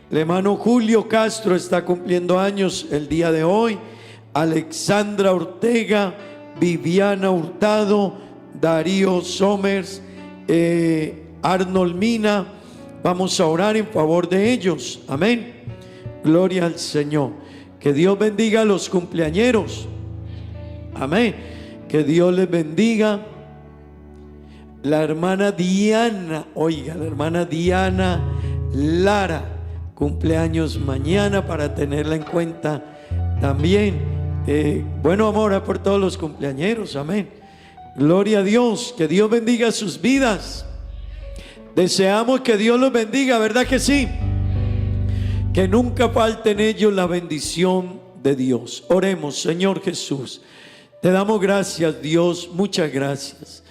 El hermano Julio Castro está cumpliendo años el día de hoy. Alexandra Ortega, Viviana Hurtado, Darío Somers, Arnold Mina. Vamos a orar en favor de ellos. Amén. Gloria al Señor. Que Dios bendiga a los cumpleañeros. Amén. Que Dios les bendiga. La hermana Diana, oiga, la hermana Diana Lara, cumpleaños mañana, para tenerla en cuenta también. Bueno, vamos a orar por todos los cumpleañeros. Amén. Gloria a Dios. Que Dios bendiga sus vidas. Deseamos que Dios los bendiga, ¿verdad que sí? Que nunca falte en ellos la bendición de Dios. Oremos. Señor Jesús, te damos gracias, Dios, muchas gracias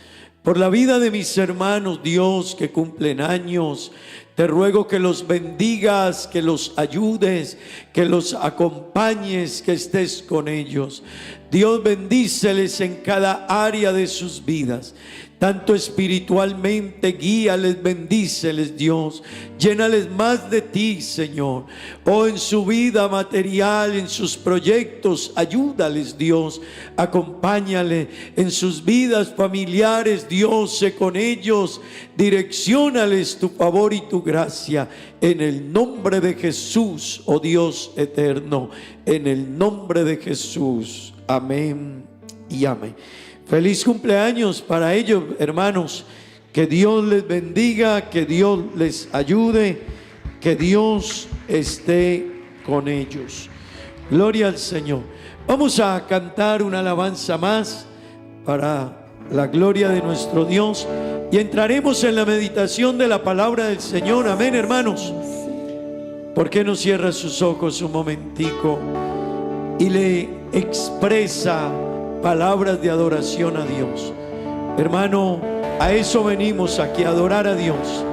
por la vida de mis hermanos, Dios, que cumplen años. Te ruego que los bendigas, que los ayudes, que los acompañes, que estés con ellos. Dios, bendíceles en cada área de sus vidas, tanto espiritualmente, guíales, bendíceles, Dios. Llénales más de ti, Señor. Oh, en su vida material, en sus proyectos, ayúdales, Dios. Acompáñale en sus vidas familiares, Dios, sé con ellos. Direcciónales tu favor y tu gracia. En el nombre de Jesús, oh Dios eterno. En el nombre de Jesús. Amén y amén. Feliz cumpleaños para ellos, hermanos. Que Dios les bendiga, que Dios les ayude, que Dios esté con ellos. Gloria al Señor. Vamos a cantar una alabanza más para la gloria de nuestro Dios y entraremos en la meditación de la palabra del Señor. Amén, hermanos. ¿Por qué no cierra sus ojos un momentico y le expresa palabras de adoración a Dios? Hermano, a eso venimos aquí, a adorar a Dios,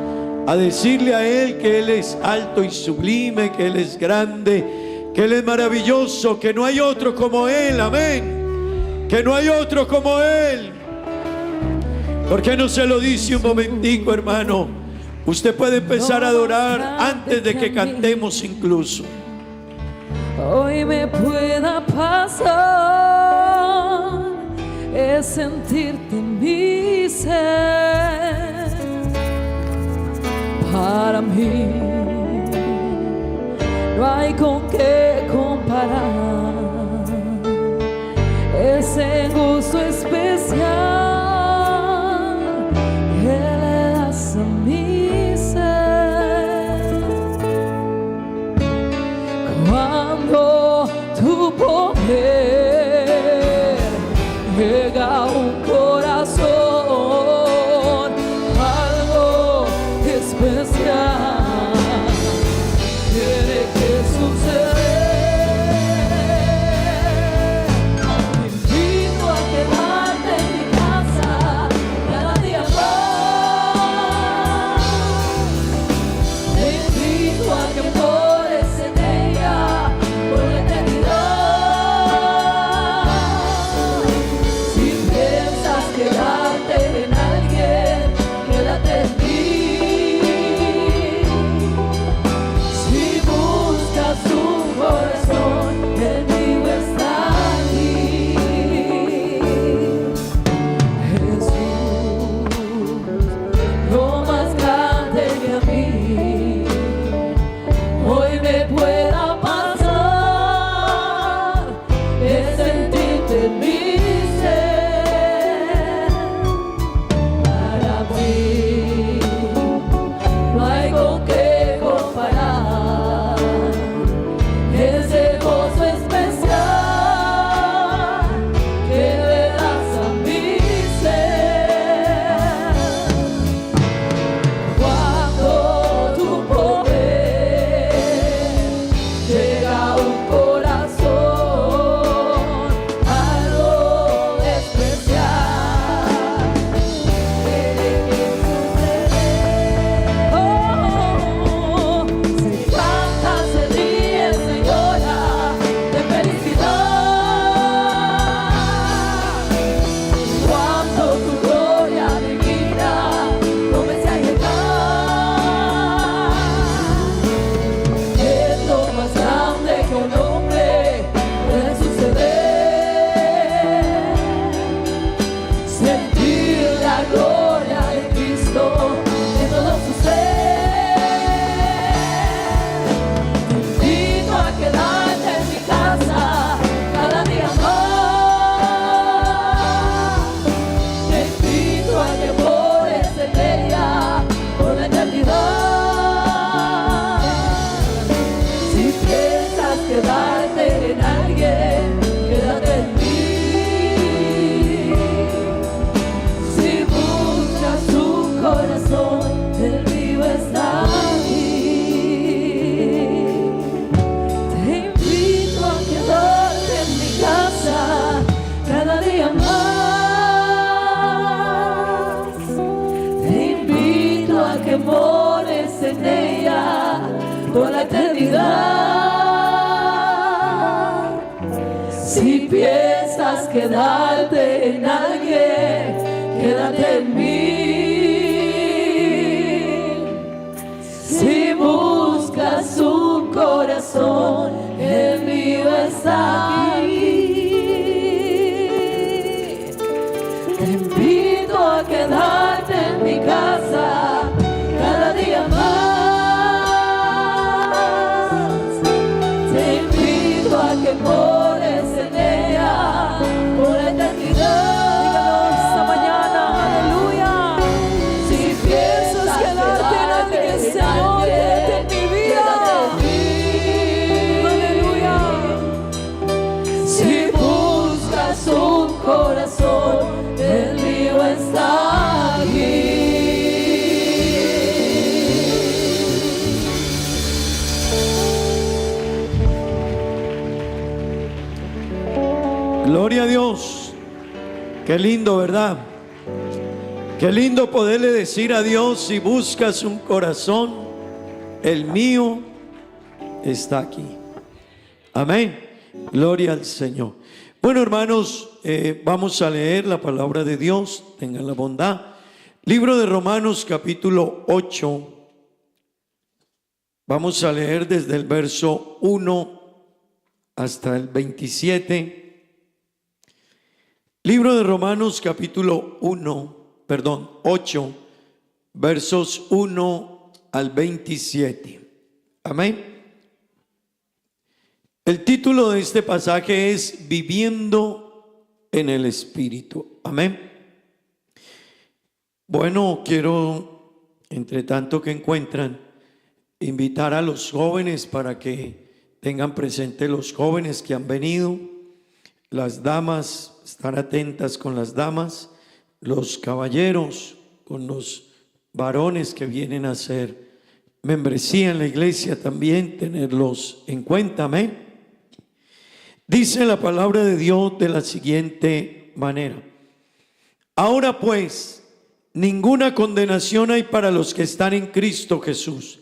a decirle a Él que Él es alto y sublime, que Él es grande, que Él es maravilloso, que no hay otro como Él. Amén. Que no hay otro como Él. ¿Por qué no se lo dice un momentico, hermano? Usted puede empezar a adorar antes de que cantemos incluso. Hoy me pueda pasar es sentirte en mi ser. Para mí no hay con qué comparar. Es por la eternidad. Si piensas quedarte en alguien, quédate en mí. Si buscas un corazón, el mío está aquí. Te invito a quedarte en mi casa cada día más. Te invito a que mores en ella por la eternidad. Dígalo esta mañana, aleluya. Si piensas quedarte en alguien, Señor, quédate en mi vida. Aleluya. Si buscas un corazón, el mío está aquí. Gloria a Dios. Qué lindo, ¿verdad? Qué lindo poderle decir a Dios: si buscas un corazón, el mío está aquí. Amén. Gloria al Señor. Bueno, hermanos, vamos a leer la palabra de Dios. Tengan la bondad. Libro de Romanos, capítulo 8. Vamos a leer desde el verso 1 hasta el 27. Libro de Romanos, capítulo 8, versos 1 al 27. Amén. El título de este pasaje es Viviendo en el Espíritu. Amén. Bueno, quiero, entre tanto que encuentran, invitar a los jóvenes para que tengan presente los jóvenes que han venido, las damas, estar atentas con las damas, los caballeros con los varones que vienen a hacer membresía en la iglesia, también tenerlos en cuenta. Amén. Dice la palabra de Dios de la siguiente manera: ahora pues, ninguna condenación hay para los que están en Cristo Jesús,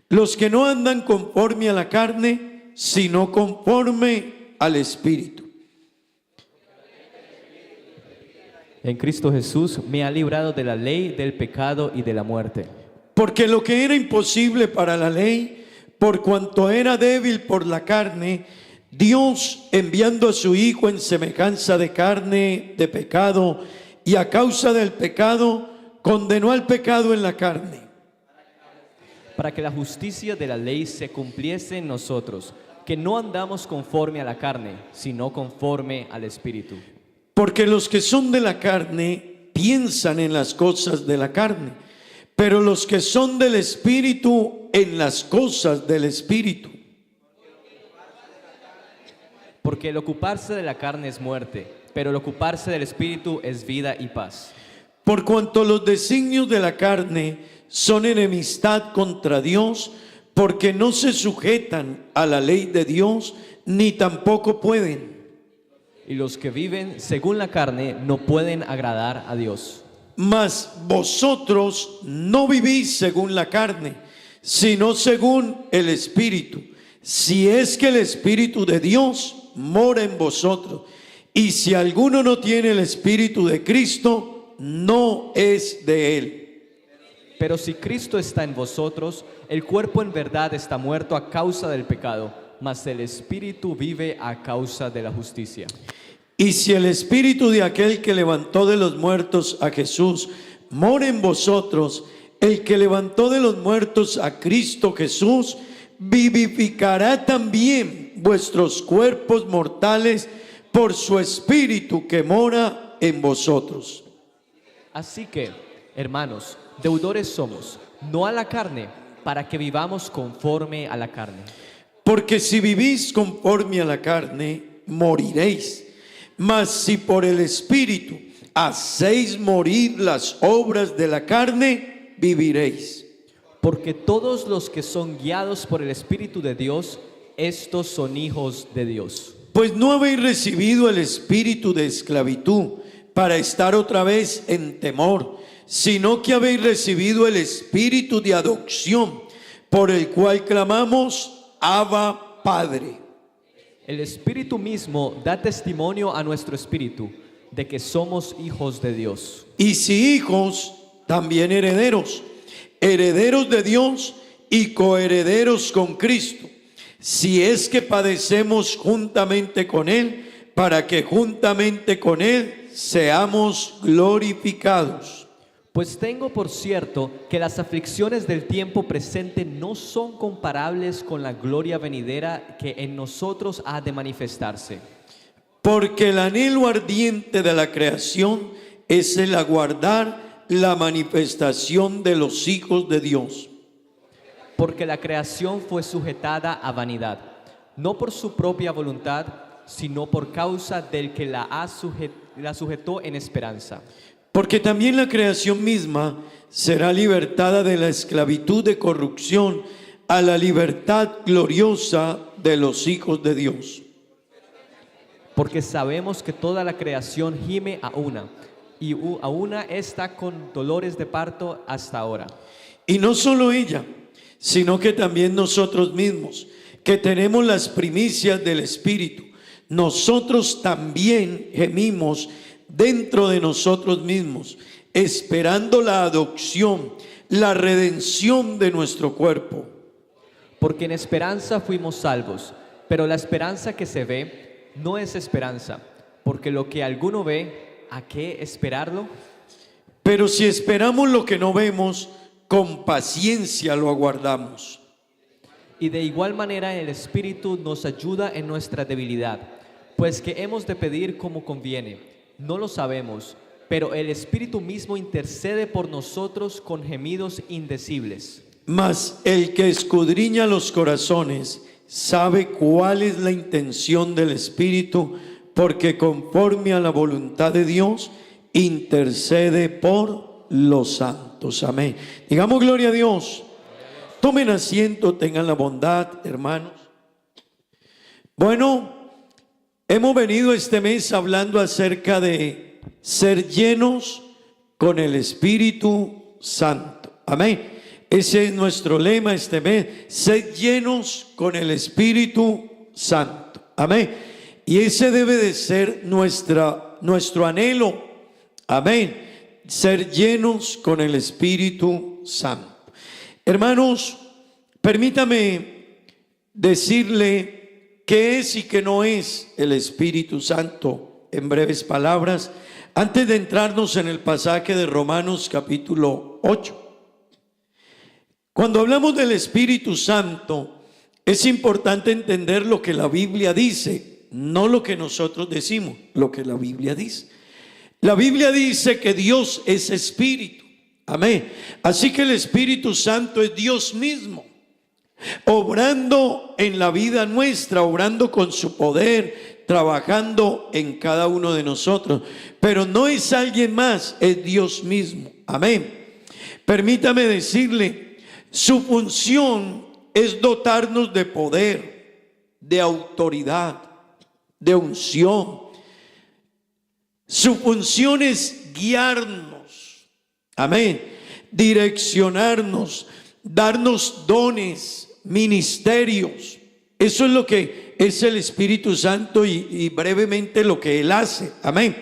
los que no andan conforme a la carne, sino conforme al Espíritu. En Cristo Jesús me ha librado de la ley, del pecado y de la muerte. Porque lo que era imposible para la ley, por cuanto era débil por la carne, Dios, enviando a su Hijo en semejanza de carne de pecado, y a causa del pecado, condenó al pecado en la carne. Para que la justicia de la ley se cumpliese en nosotros, que no andamos conforme a la carne, sino conforme al Espíritu. Porque los que son de la carne piensan en las cosas de la carne, pero los que son del Espíritu en las cosas del Espíritu. Porque el ocuparse de la carne es muerte, pero el ocuparse del Espíritu es vida y paz. Por cuanto los designios de la carne son enemistad contra Dios, porque no se sujetan a la ley de Dios, ni tampoco pueden. Y los que viven según la carne no pueden agradar a Dios. Mas vosotros no vivís según la carne, sino según el Espíritu, si es que el Espíritu de Dios mora en vosotros. Y si alguno no tiene el Espíritu de Cristo, no es de él. Pero si Cristo está en vosotros, el cuerpo en verdad está muerto a causa del pecado, mas el Espíritu vive a causa de la justicia. Y si el Espíritu de aquel que levantó de los muertos a Jesús mora en vosotros, el que levantó de los muertos a Cristo Jesús vivificará también vuestros cuerpos mortales por su Espíritu que mora en vosotros. Así que, hermanos, deudores somos, no a la carne, para que vivamos conforme a la carne. Porque si vivís conforme a la carne, moriréis. Mas si por el Espíritu hacéis morir las obras de la carne, viviréis. Porque todos los que son guiados por el Espíritu de Dios, estos son hijos de Dios. Pues no habéis recibido el espíritu de esclavitud para estar otra vez en temor, sino que habéis recibido el espíritu de adopción, por el cual clamamos, Abba, Padre. El Espíritu mismo da testimonio a nuestro espíritu de que somos hijos de Dios. Y si hijos, también herederos, herederos de Dios y coherederos con Cristo, si es que padecemos juntamente con Él, para que juntamente con Él seamos glorificados. Pues tengo por cierto que las aflicciones del tiempo presente no son comparables con la gloria venidera que en nosotros ha de manifestarse. Porque el anhelo ardiente de la creación es el aguardar la manifestación de los hijos de Dios. Porque la creación fue sujetada a vanidad, no por su propia voluntad, sino por causa del que la sujetó en esperanza. Porque también la creación misma será libertada de la esclavitud de corrupción a la libertad gloriosa de los hijos de Dios. Porque sabemos que toda la creación gime a una, y a una está con dolores de parto hasta ahora. Y no solo ella, sino que también nosotros mismos, que tenemos las primicias del Espíritu, nosotros también gemimos dentro de nosotros mismos, esperando la adopción, la redención de nuestro cuerpo. Porque en esperanza fuimos salvos, pero la esperanza que se ve no es esperanza, porque lo que alguno ve, ¿a qué esperarlo? Pero si esperamos lo que no vemos, con paciencia lo aguardamos. Y de igual manera el Espíritu nos ayuda en nuestra debilidad, pues que hemos de pedir como conviene. No lo sabemos, pero el Espíritu mismo intercede por nosotros con gemidos indecibles. Mas el que escudriña los corazones sabe cuál es la intención del Espíritu, porque conforme a la voluntad de Dios intercede por los santos. Amén. Digamos gloria a Dios. Tomen asiento, tengan la bondad, hermanos. Bueno, hemos venido este mes hablando acerca de ser llenos con el Espíritu Santo. Amén. Ese es nuestro lema este mes, ser llenos con el Espíritu Santo. Amén. Y ese debe de ser nuestro anhelo. Amén. Ser llenos con el Espíritu Santo. Hermanos, permítame decirle qué es y qué no es el Espíritu Santo en breves palabras, antes de entrarnos en el pasaje de Romanos capítulo 8. Cuando hablamos del Espíritu Santo, es importante entender lo que la Biblia dice, no lo que nosotros decimos, lo que la Biblia dice. La Biblia dice que Dios es Espíritu. Amén. Así que el Espíritu Santo es Dios mismo, obrando en la vida nuestra, obrando con su poder, trabajando en cada uno de nosotros. Pero no es alguien más, es Dios mismo. Amén. Permítame decirle, su función es dotarnos de poder, de autoridad, de unción. Su función es guiarnos, amén, direccionarnos, darnos dones, ministerios. Eso es lo que es el Espíritu Santo y brevemente lo que Él hace, amén.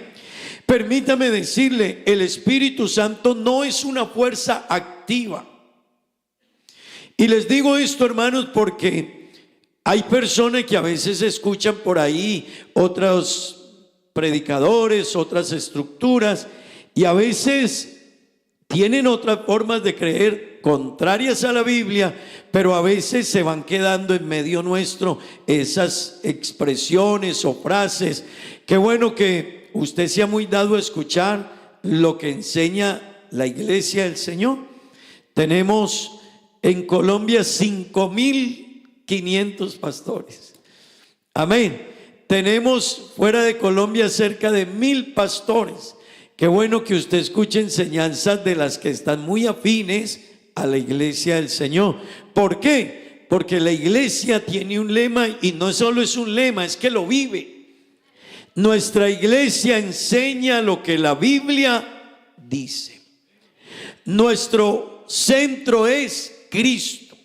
Permítame decirle, el Espíritu Santo no es una fuerza activa. Y les digo esto, hermanos, porque hay personas que a veces escuchan por ahí otros predicadores, otras estructuras, y a veces tienen otras formas de creer contrarias a la Biblia, pero a veces se van quedando en medio nuestro esas expresiones o frases. Qué bueno que usted sea muy dado a escuchar lo que enseña la iglesia del Señor. Tenemos en Colombia 5,500 pastores. Amén. Tenemos fuera de Colombia cerca de 1,000 pastores. Qué bueno que usted escuche enseñanzas de las que están muy afines a la iglesia del Señor. ¿Por qué? Porque la iglesia tiene un lema, y no solo es un lema, es que lo vive. Nuestra iglesia enseña lo que la Biblia dice. Nuestro centro es Cristo.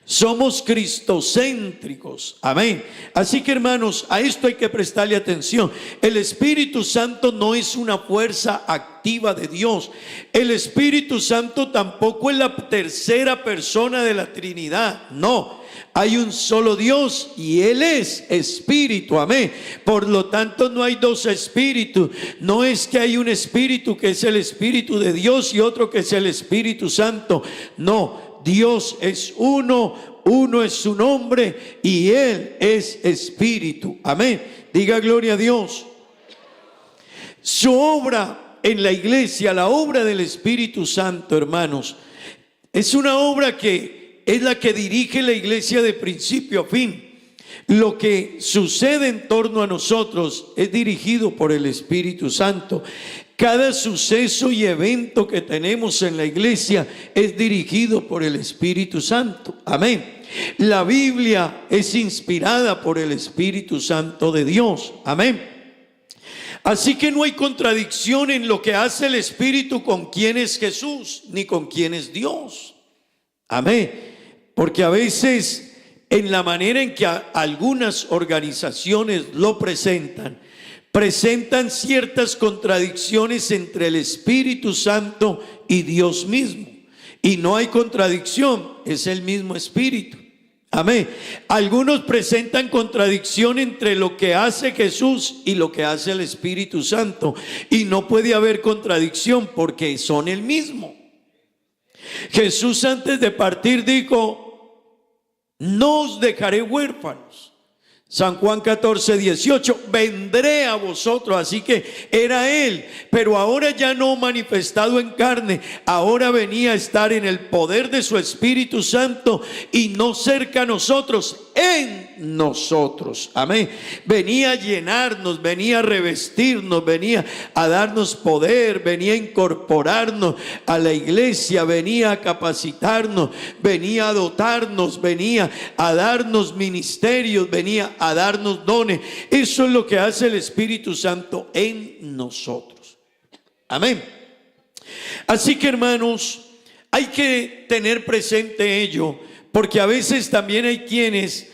Somos cristocéntricos. Amén. Así que, hermanos, a esto hay que prestarle atención. El Espíritu Santo no es una fuerza activa de Dios. El Espíritu Santo tampoco es la tercera persona de la Trinidad. No. Hay un solo Dios y Él es Espíritu, amén. Por lo tanto, no hay dos espíritus. No es que hay un espíritu que es el Espíritu de Dios y otro que es el Espíritu Santo. No, Dios es uno, uno es su nombre y Él es Espíritu, amén. Diga gloria a Dios. Su obra en la iglesia, la obra del Espíritu Santo, hermanos, es una obra que es la que dirige la iglesia de principio a fin. Lo que sucede en torno a nosotros es dirigido por el Espíritu Santo. Cada suceso y evento que tenemos en la iglesia es dirigido por el Espíritu Santo. Amén. La Biblia es inspirada por el Espíritu Santo de Dios. Amén. Así que no hay contradicción en lo que hace el Espíritu con quién es Jesús ni con quién es Dios. Amén. Porque a veces en la manera en que algunas organizaciones lo presentan ciertas contradicciones entre el Espíritu Santo y Dios mismo. Y no hay contradicción, es el mismo Espíritu. Amén. Algunos presentan contradicción entre lo que hace Jesús y lo que hace el Espíritu Santo. Y no puede haber contradicción porque son el mismo. Jesús antes de partir dijo: no os dejaré huérfanos. San Juan 14:18, vendré a vosotros. Así que era Él, pero ahora ya no manifestado en carne, ahora venía a estar en el poder de su Espíritu Santo y no cerca a nosotros, en nosotros. Amén. Venía a llenarnos, venía a revestirnos, venía a darnos poder, venía a incorporarnos a la iglesia, venía a capacitarnos, venía a dotarnos, venía a darnos ministerios, venía a darnos dones. Eso es lo que hace el Espíritu Santo en nosotros. Amén. Así que, hermanos, hay que tener presente ello, porque a veces también hay quienes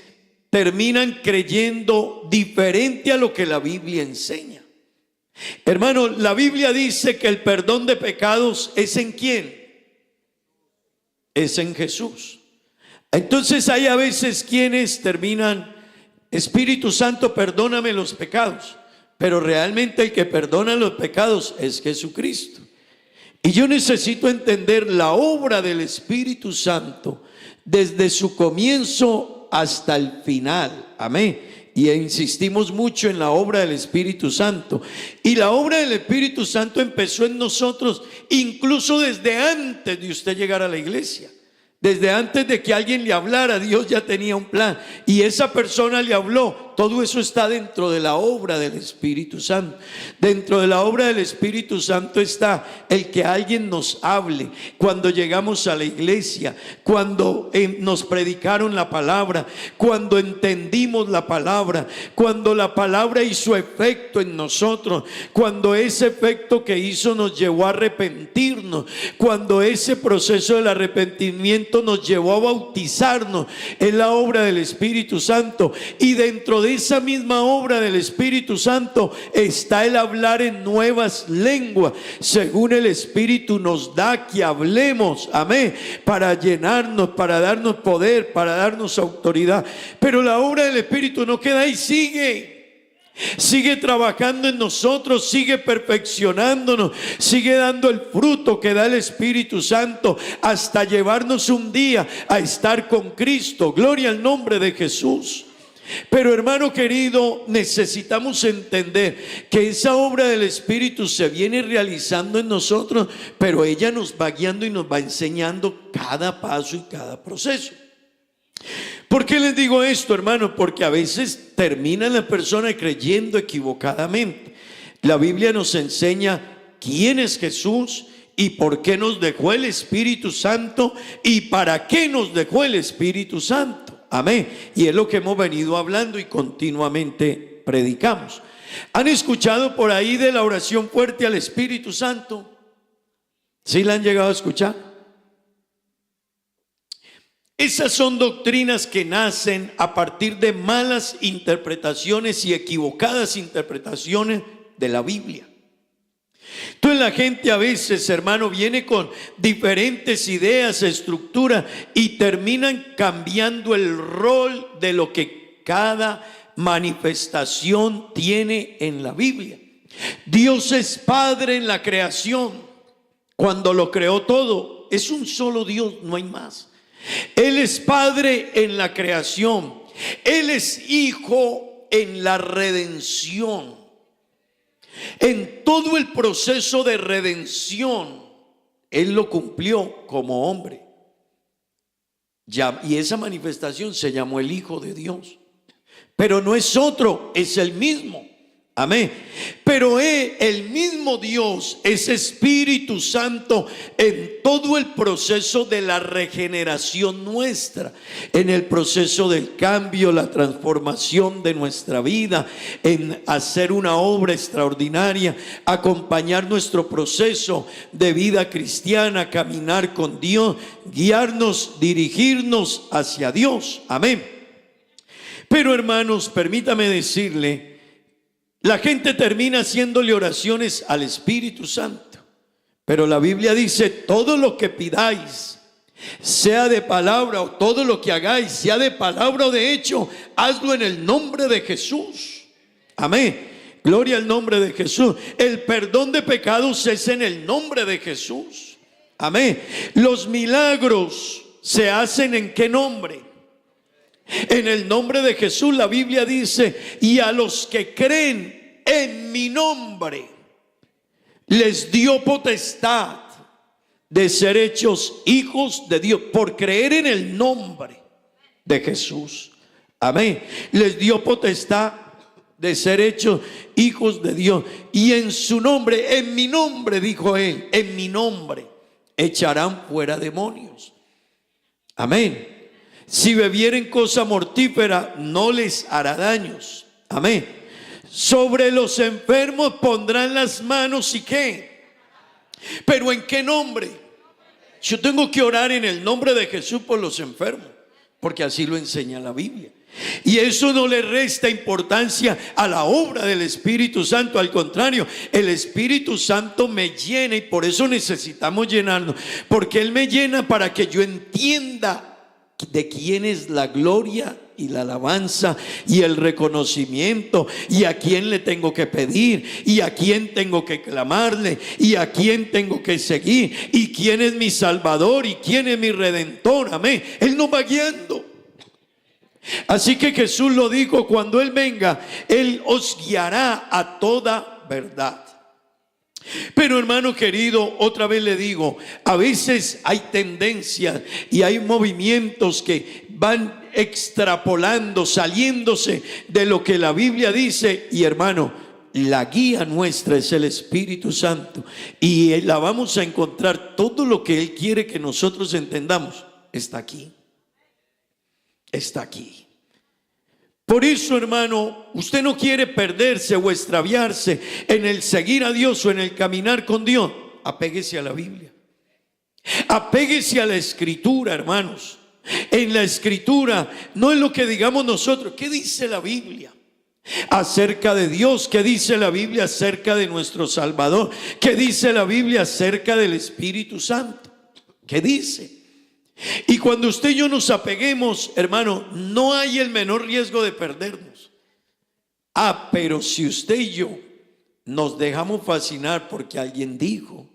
terminan creyendo diferente a lo que la Biblia enseña. Hermano, la Biblia dice que el perdón de pecados es ¿en quién? Es en Jesús. Entonces hay a veces quienes terminan: Espíritu Santo, perdóname los pecados. Pero realmente el que perdona los pecados es Jesucristo. Y yo necesito entender la obra del Espíritu Santo desde su comienzo hasta el final. Amén. Y insistimos mucho en la obra del Espíritu Santo. Y la obra del Espíritu Santo empezó en nosotros incluso desde antes de usted llegar a la iglesia. Desde antes de que alguien le hablara, Dios ya tenía un plan. Y esa persona le habló. Todo eso está dentro de la obra del Espíritu Santo. Dentro de la obra del Espíritu Santo está el que alguien nos hable. Cuando llegamos a la iglesia, cuando nos predicaron la palabra, cuando entendimos la palabra, cuando la palabra hizo efecto en nosotros, cuando ese efecto que hizo nos llevó a arrepentirnos, cuando ese proceso del arrepentimiento nos llevó a bautizarnos. Es la obra del Espíritu Santo. Y dentro de esa misma obra del Espíritu Santo está el hablar en nuevas lenguas, según el Espíritu nos da que hablemos. Amén. Para llenarnos, para darnos poder, para darnos autoridad. Pero la obra del Espíritu no queda ahí, sigue trabajando en nosotros, sigue perfeccionándonos, sigue dando el fruto que da el Espíritu Santo hasta llevarnos un día a estar con Cristo. Gloria al nombre de Jesús. Pero, hermano querido, necesitamos entender que esa obra del Espíritu se viene realizando en nosotros, pero ella nos va guiando y nos va enseñando cada paso y cada proceso. ¿Por qué les digo esto, hermano? Porque a veces termina la persona creyendo equivocadamente. La Biblia nos enseña quién es Jesús y por qué nos dejó el Espíritu Santo y para qué nos dejó el Espíritu Santo. Amén. Y es lo que hemos venido hablando y continuamente predicamos. ¿Han escuchado por ahí de la oración fuerte al Espíritu Santo? ¿Sí la han llegado a escuchar? Esas son doctrinas que nacen a partir de malas interpretaciones y equivocadas interpretaciones de la Biblia. Entonces la gente a veces, hermano, viene con diferentes ideas, estructuras y terminan cambiando el rol de lo que cada manifestación tiene en la Biblia. Dios es Padre en la creación. Cuando lo creó todo, es un solo Dios, no hay más. Él es Padre en la creación. Él es Hijo en la redención. En todo el proceso de redención, Él lo cumplió como hombre. Y esa manifestación se llamó el Hijo de Dios. Pero no es otro, es el mismo. Amén. Pero el mismo Dios es Espíritu Santo en todo el proceso de la regeneración nuestra, en el proceso del cambio, la transformación de nuestra vida, en hacer una obra extraordinaria, acompañar nuestro proceso de vida cristiana, caminar con Dios, guiarnos, dirigirnos hacia Dios. Amén. Pero hermanos, permítame decirle, la gente termina haciéndole oraciones al Espíritu Santo, pero la Biblia dice: todo lo que pidáis, sea de palabra, o todo lo que hagáis, sea de palabra o de hecho, hazlo en el nombre de Jesús. Amén. Gloria al nombre de Jesús. El perdón de pecados es en el nombre de Jesús. Amén. Los milagros se hacen ¿en qué nombre? En el nombre de Jesús. La Biblia dice: y a los que creen en mi nombre les dio potestad de ser hechos hijos de Dios, por creer en el nombre de Jesús. Amén. Les dio potestad de ser hechos hijos de Dios, y en su nombre, en mi nombre, dijo Él, en mi nombre echarán fuera demonios. Amén. Si bebieren cosa mortífera, no les hará daños. Amén. Sobre los enfermos pondrán las manos, ¿y qué? ¿Pero en qué nombre? Yo tengo que orar en el nombre de Jesús por los enfermos, porque así lo enseña la Biblia. Y eso no le resta importancia a la obra del Espíritu Santo. Al contrario, el Espíritu Santo me llena, y por eso necesitamos llenarnos, porque Él me llena para que yo entienda de quién es la gloria y la alabanza y el reconocimiento, y a quién le tengo que pedir, y a quién tengo que clamarle, y a quién tengo que seguir, y quién es mi Salvador y quién es mi Redentor. Amén. Él nos va guiando. Así que Jesús lo dijo: cuando Él venga, Él os guiará a toda verdad. Pero hermano querido, otra vez le digo, a veces hay tendencias y hay movimientos que van extrapolando, saliéndose de lo que la Biblia dice. Y hermano, la guía nuestra es el Espíritu Santo, y la vamos a encontrar. Todo lo que Él quiere que nosotros entendamos está aquí. Está aquí. Por eso, hermano, usted no quiere perderse o extraviarse en el seguir a Dios o en el caminar con Dios. Apéguese a la Biblia. Apéguese a la Escritura, hermanos. En la Escritura no es lo que digamos nosotros. ¿Qué dice la Biblia acerca de Dios? ¿Qué dice la Biblia acerca de nuestro Salvador? ¿Qué dice la Biblia acerca del Espíritu Santo? ¿Qué dice? Y cuando usted y yo nos apeguemos, hermano, no hay el menor riesgo de perdernos. Pero si usted y yo nos dejamos fascinar porque alguien dijo,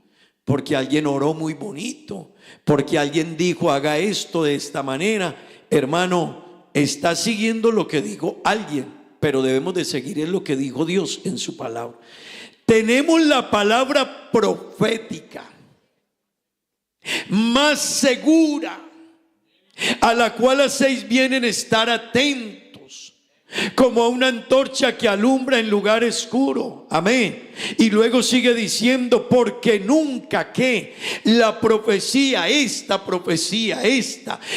porque alguien oró muy bonito, porque alguien dijo haga esto de esta manera, hermano, está siguiendo lo que dijo alguien, pero debemos de seguir en lo que dijo Dios en su palabra. Tenemos la palabra profética más segura, a la cual hacéis bien en estar atentos, como a una antorcha que alumbra en lugar oscuro. Amén. Y luego sigue diciendo: porque nunca que la profecía, esta,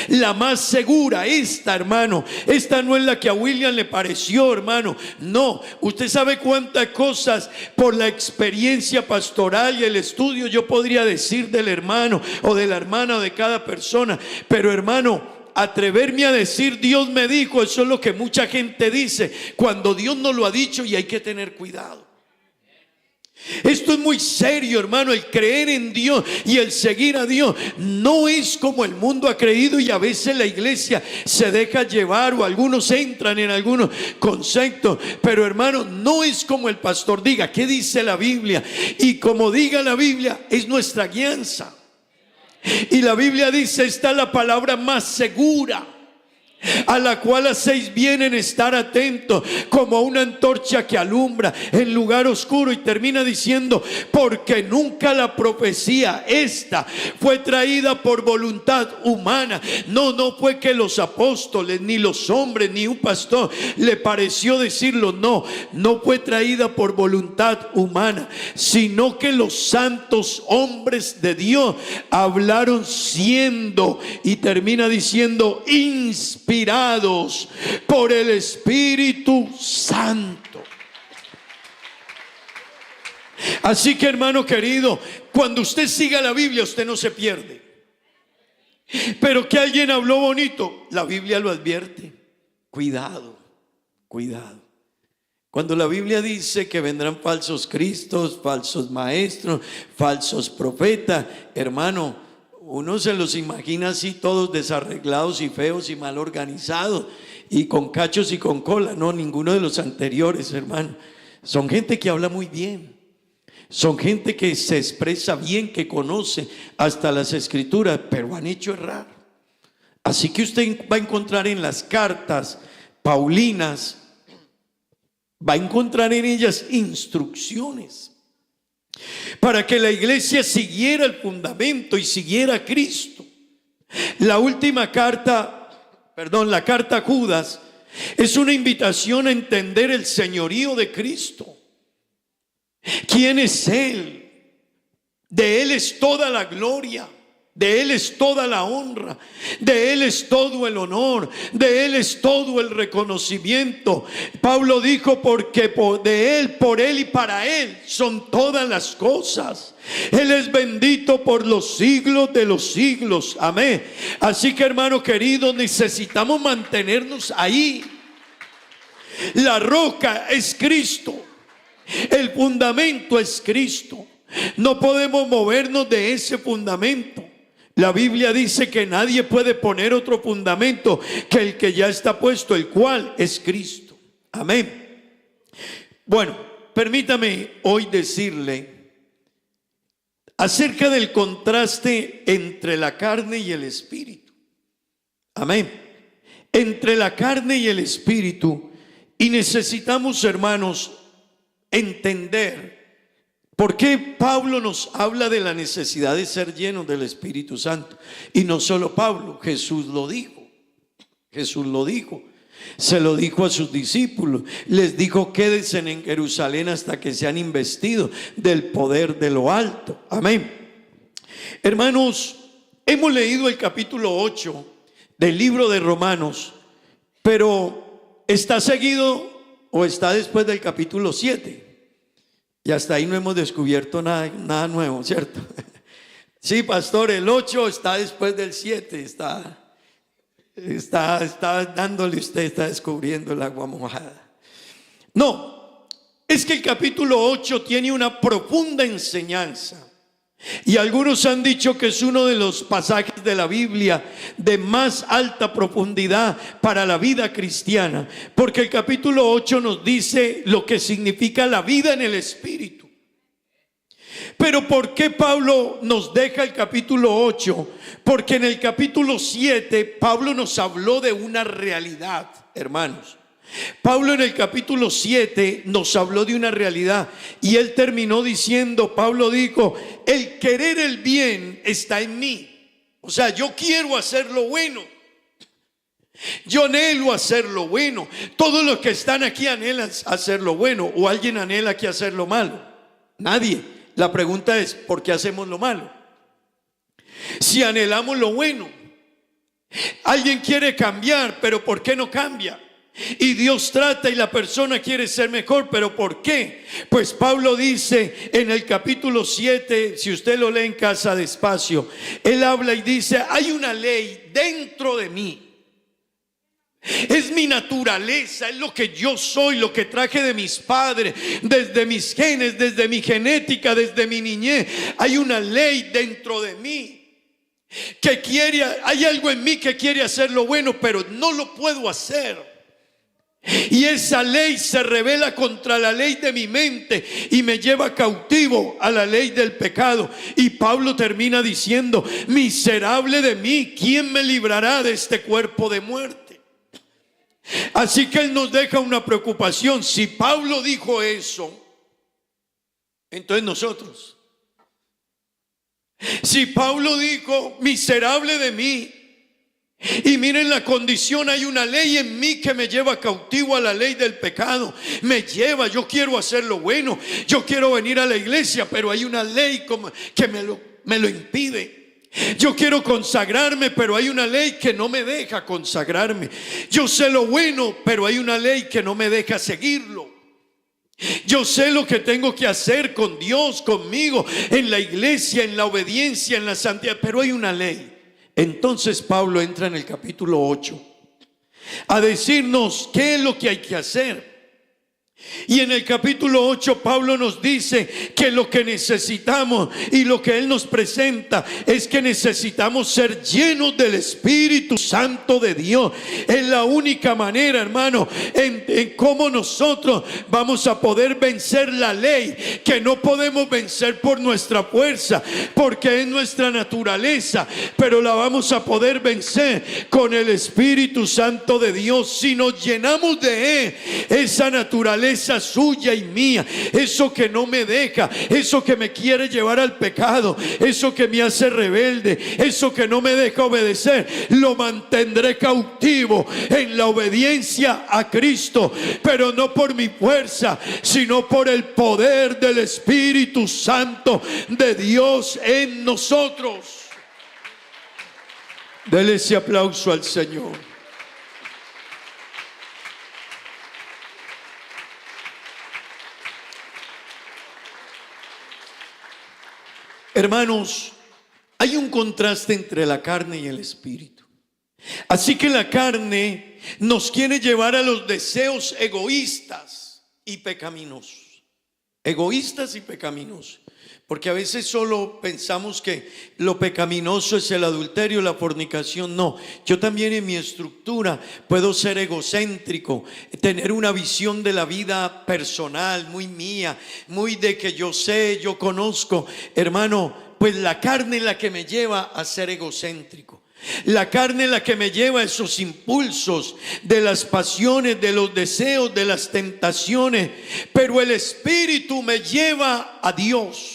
la más segura, esta, hermano, esta no es la que a William le pareció, hermano. No, usted sabe cuántas cosas por la experiencia pastoral y el estudio yo podría decir del hermano o de la hermana o de cada persona. Pero hermano, atreverme a decir Dios me dijo, eso es lo que mucha gente dice cuando Dios no lo ha dicho, y hay que tener cuidado. Esto es muy serio, hermano. El creer en Dios y el seguir a Dios no es como el mundo ha creído, y a veces la iglesia se deja llevar, o algunos entran en algunos conceptos, pero hermano, no es como el pastor diga. ¿Qué dice la Biblia? Y como diga la Biblia es nuestra guianza. Y la Biblia dice: esta es la palabra más segura, a la cual hacéis bien en estar atentos, como una antorcha que alumbra en lugar oscuro. Y termina diciendo: porque nunca la profecía esta fue traída por voluntad humana. No fue que los apóstoles, ni los hombres, ni un pastor le pareció decirlo. No fue traída por voluntad humana, sino que los santos hombres de Dios hablaron siendo, y termina diciendo, inspirados por el Espíritu Santo. Así que, hermano querido, cuando usted siga la Biblia, usted no se pierde. Pero que alguien habló bonito, la Biblia lo advierte: cuidado, cuidado. Cuando la Biblia dice que vendrán falsos cristos, falsos maestros, falsos profetas, hermano, uno se los imagina así, todos desarreglados y feos y mal organizados, y con cachos y con cola. No, ninguno de los anteriores, hermano. Son gente que habla muy bien, son gente que se expresa bien, que conoce hasta las escrituras, pero han hecho errar. Así que usted va a encontrar en las cartas paulinas, va a encontrar en ellas instrucciones para que la iglesia siguiera el fundamento y siguiera a Cristo. La última carta, la carta a Judas, es una invitación a entender el señorío de Cristo. ¿Quién es Él? De Él es toda la gloria, de Él es toda la honra, de Él es todo el honor, de Él es todo el reconocimiento. Pablo dijo: porque de Él, por Él y para Él son todas las cosas. Él es bendito por los siglos de los siglos. Amén. Así que, hermano querido, necesitamos mantenernos ahí. La roca es Cristo, el fundamento es Cristo. No podemos movernos de ese fundamento. La Biblia dice que nadie puede poner otro fundamento que el que ya está puesto, el cual es Cristo. Amén. Bueno, permítame hoy decirle acerca del contraste entre la carne y el espíritu. Amén. Entre la carne y el espíritu. Y necesitamos, hermanos, entender ¿por qué Pablo nos habla de la necesidad de ser llenos del Espíritu Santo? Y no solo Pablo, Jesús lo dijo. Jesús lo dijo. Se lo dijo a sus discípulos. Les dijo: quédense en Jerusalén hasta que sean investidos del poder de lo alto. Amén. Hermanos, hemos leído el capítulo 8 del libro de Romanos, pero está seguido o está después del capítulo 7. Y hasta ahí no hemos descubierto nada nuevo, ¿cierto? Sí, pastor, el 8 está después del 7. Está dándole, usted está descubriendo el agua mojada. No, es que el capítulo 8 tiene una profunda enseñanza. Y algunos han dicho que es uno de los pasajes de la Biblia de más alta profundidad para la vida cristiana, porque el capítulo 8 nos dice lo que significa la vida en el Espíritu. Pero ¿por qué Pablo nos deja el capítulo 8? Porque en el capítulo 7 Pablo nos habló de una realidad, hermanos. Pablo en el capítulo 7 nos habló de una realidad, y él terminó diciendo, Pablo dijo: el querer el bien está en mí. O sea, yo quiero hacer lo bueno, yo anhelo hacer lo bueno. Todos los que están aquí anhelan hacer lo bueno. ¿O alguien anhela aquí hacer lo malo? Nadie. La pregunta es: ¿por qué hacemos lo malo? Si anhelamos lo bueno. Alguien quiere cambiar, pero ¿por qué no cambia? Y Dios trata y la persona quiere ser mejor, pero ¿por qué? Pues Pablo dice en el capítulo 7, si usted lo lee en casa despacio, él habla y dice: hay una ley dentro de mí. Es mi naturaleza, es lo que yo soy, lo que traje de mis padres, desde mis genes, desde mi genética, desde mi niñez. Hay una ley dentro de mí que hay algo en mí que quiere hacer lo bueno, pero no lo puedo hacer. Y esa ley se revela contra la ley de mi mente y me lleva cautivo a la ley del pecado. Y Pablo termina diciendo: miserable de mí, ¿quién me librará de este cuerpo de muerte? Así que él nos deja una preocupación. Si Pablo dijo eso, entonces nosotros. Si Pablo dijo: miserable de mí, y miren la condición, hay una ley en mí que me lleva cautivo a la ley del pecado. Me lleva, yo quiero hacer lo bueno, yo quiero venir a la iglesia, pero hay una ley que me lo impide. Yo quiero consagrarme, pero hay una ley que no me deja consagrarme. Yo sé lo bueno, pero hay una ley que no me deja seguirlo. Yo sé lo que tengo que hacer con Dios, conmigo, en la iglesia, en la obediencia, en la santidad, pero hay una ley. Entonces Pablo entra en el capítulo 8 a decirnos qué es lo que hay que hacer. Y en el capítulo 8 Pablo nos dice que lo que necesitamos y lo que él nos presenta es que necesitamos ser llenos del Espíritu Santo de Dios. Es la única manera, hermano, en cómo nosotros vamos a poder vencer la ley, que no podemos vencer por nuestra fuerza, porque es nuestra naturaleza, pero la vamos a poder vencer con el Espíritu Santo de Dios. Si nos llenamos de él, esa naturaleza suya y mía, eso que no me deja, eso que me quiere llevar al pecado, eso que me hace rebelde, eso que no me deja obedecer, lo mantendré cautivo en la obediencia a Cristo, pero no por mi fuerza, sino por el poder del Espíritu Santo de Dios en nosotros. Dele ese aplauso al Señor. Hermanos, hay un contraste entre la carne y el espíritu. Así que la carne nos quiere llevar a los deseos egoístas y pecaminosos. Egoístas y pecaminosos. Porque a veces solo pensamos que lo pecaminoso es el adulterio, la fornicación. No, yo también en mi estructura puedo ser egocéntrico, tener una visión de la vida personal, muy mía, muy de que yo sé, yo conozco. Hermano, pues la carne es la que me lleva a ser egocéntrico. La carne es la que me lleva a esos impulsos de las pasiones, de los deseos, de las tentaciones. Pero el Espíritu me lleva a Dios.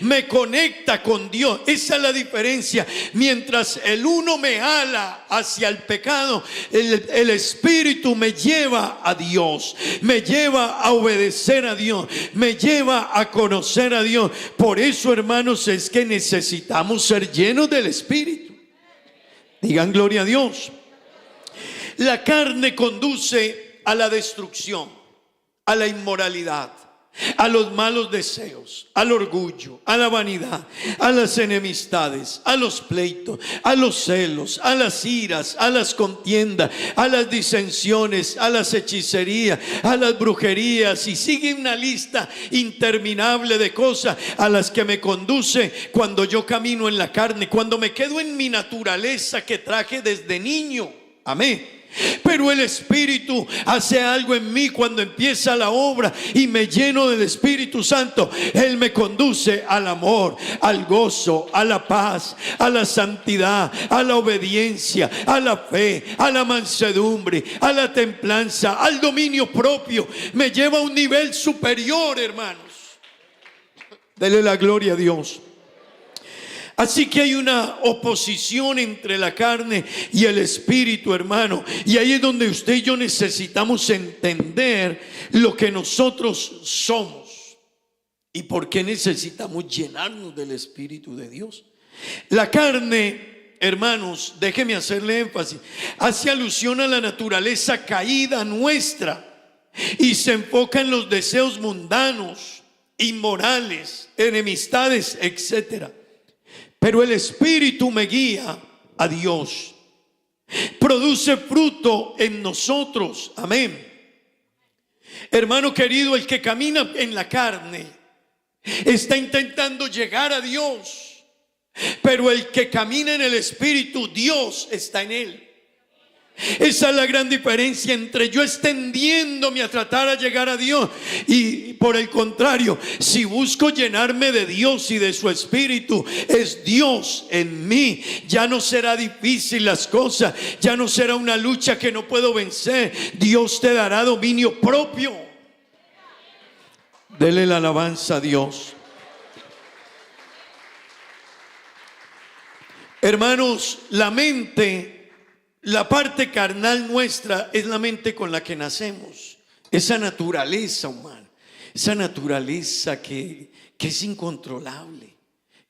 Me conecta con Dios. Esa es la diferencia. Mientras el uno me ala hacia el pecado, el Espíritu me lleva a Dios, me lleva a obedecer a Dios, me lleva a conocer a Dios. Por eso, hermanos, es que necesitamos ser llenos del Espíritu. Digan gloria a Dios. La carne conduce a la destrucción, a la inmoralidad, a los malos deseos, al orgullo, a la vanidad, a las enemistades, a los pleitos, a los celos, a las iras, a las contiendas, a las disensiones, a las hechicerías, a las brujerías, y sigue una lista interminable de cosas a las que me conduce cuando yo camino en la carne, cuando me quedo en mi naturaleza que traje desde niño. Amén. Pero el Espíritu hace algo en mí cuando empieza la obra y me lleno del Espíritu Santo. Él me conduce al amor, al gozo, a la paz, a la santidad, a la obediencia, a la fe, a la mansedumbre, a la templanza, al dominio propio. Me lleva a un nivel superior, hermanos. Dele la gloria a Dios. Así que hay una oposición entre la carne y el espíritu, hermano. Y ahí es donde usted y yo necesitamos entender lo que nosotros somos y por qué necesitamos llenarnos del Espíritu de Dios. La carne, hermanos, déjeme hacerle énfasis, hace alusión a la naturaleza caída nuestra y se enfoca en los deseos mundanos, inmorales, enemistades, etcétera. Pero el Espíritu me guía a Dios. produce fruto en nosotros. Amén. Hermano querido, el que camina en la carne está intentando llegar a Dios, pero el que camina en el Espíritu, Dios está en él. Esa es la gran diferencia entre yo extendiéndome a tratar a llegar a Dios y por el contrario, si busco llenarme de Dios y de su Espíritu, es Dios en mí. Ya no será difícil las cosas, ya no será una lucha que no puedo vencer. Dios te dará dominio propio. Dele la alabanza a Dios. Hermanos, la mente, la parte carnal nuestra es la mente con la que nacemos. Esa naturaleza humana, esa naturaleza que es incontrolable,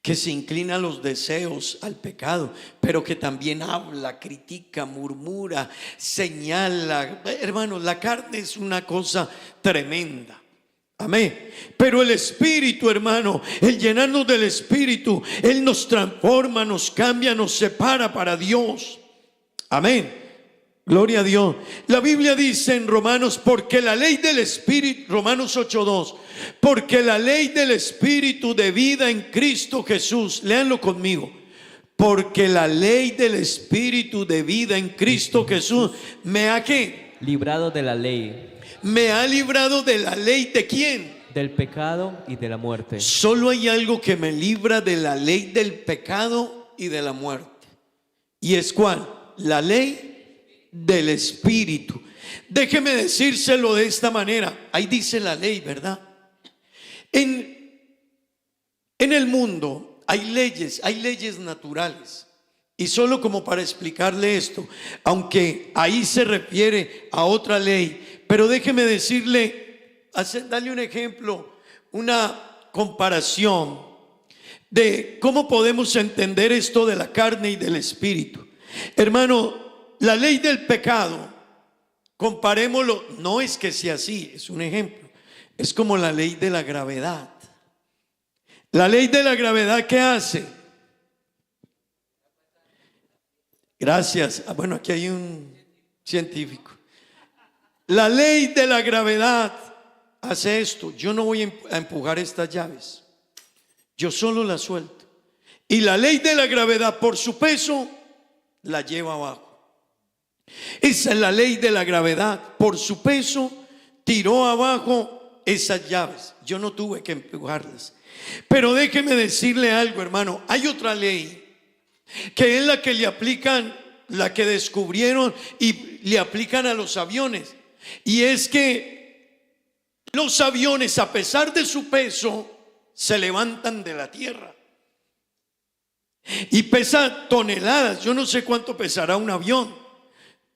que se inclina a los deseos, al pecado, pero que también habla, critica, murmura, señala. Hermanos, la carne es una cosa tremenda. Amén. Pero el Espíritu, hermano, el llenarnos del Espíritu, Él nos transforma, nos cambia, nos separa para Dios. Amén. Gloria a Dios. La Biblia dice en Romanos, porque la ley del Espíritu, Romanos 8:2, porque la ley del Espíritu de vida en Cristo Jesús, léanlo conmigo, porque la ley del Espíritu de vida en Cristo Jesús me ha ¿qué? Librado de la ley. Me ha librado de la ley ¿de quién? Del pecado y de la muerte. Solo hay algo que me libra de la ley del pecado y de la muerte. ¿Y es cuál? La ley del Espíritu. Déjeme decírselo de esta manera. Ahí dice la ley, ¿verdad? En el mundo hay leyes naturales. Y solo como para explicarle esto, aunque ahí se refiere a otra ley, pero déjeme decirle, darle un ejemplo, una comparación de cómo podemos entender esto de la carne y del espíritu. Hermano, la ley del pecado, comparémoslo, no es que sea así, es un ejemplo, es como la ley de la gravedad. La ley de la gravedad, ¿qué hace? Gracias. Bueno, aquí hay un científico. La ley de la gravedad hace esto. Yo no voy a empujar estas llaves. Yo solo las suelto. Y la ley de la gravedad, por su peso, la lleva abajo. Esa es la ley de la gravedad. Por su peso, tiró abajo esas llaves. Yo no tuve que empujarlas. Pero déjeme decirle algo, hermano. Hay otra ley que es la que le aplican, la que descubrieron y le aplican a los aviones. Y es que los aviones, a pesar de su peso, se levantan de la tierra. Y pesan toneladas. Yo no sé cuánto pesará un avión.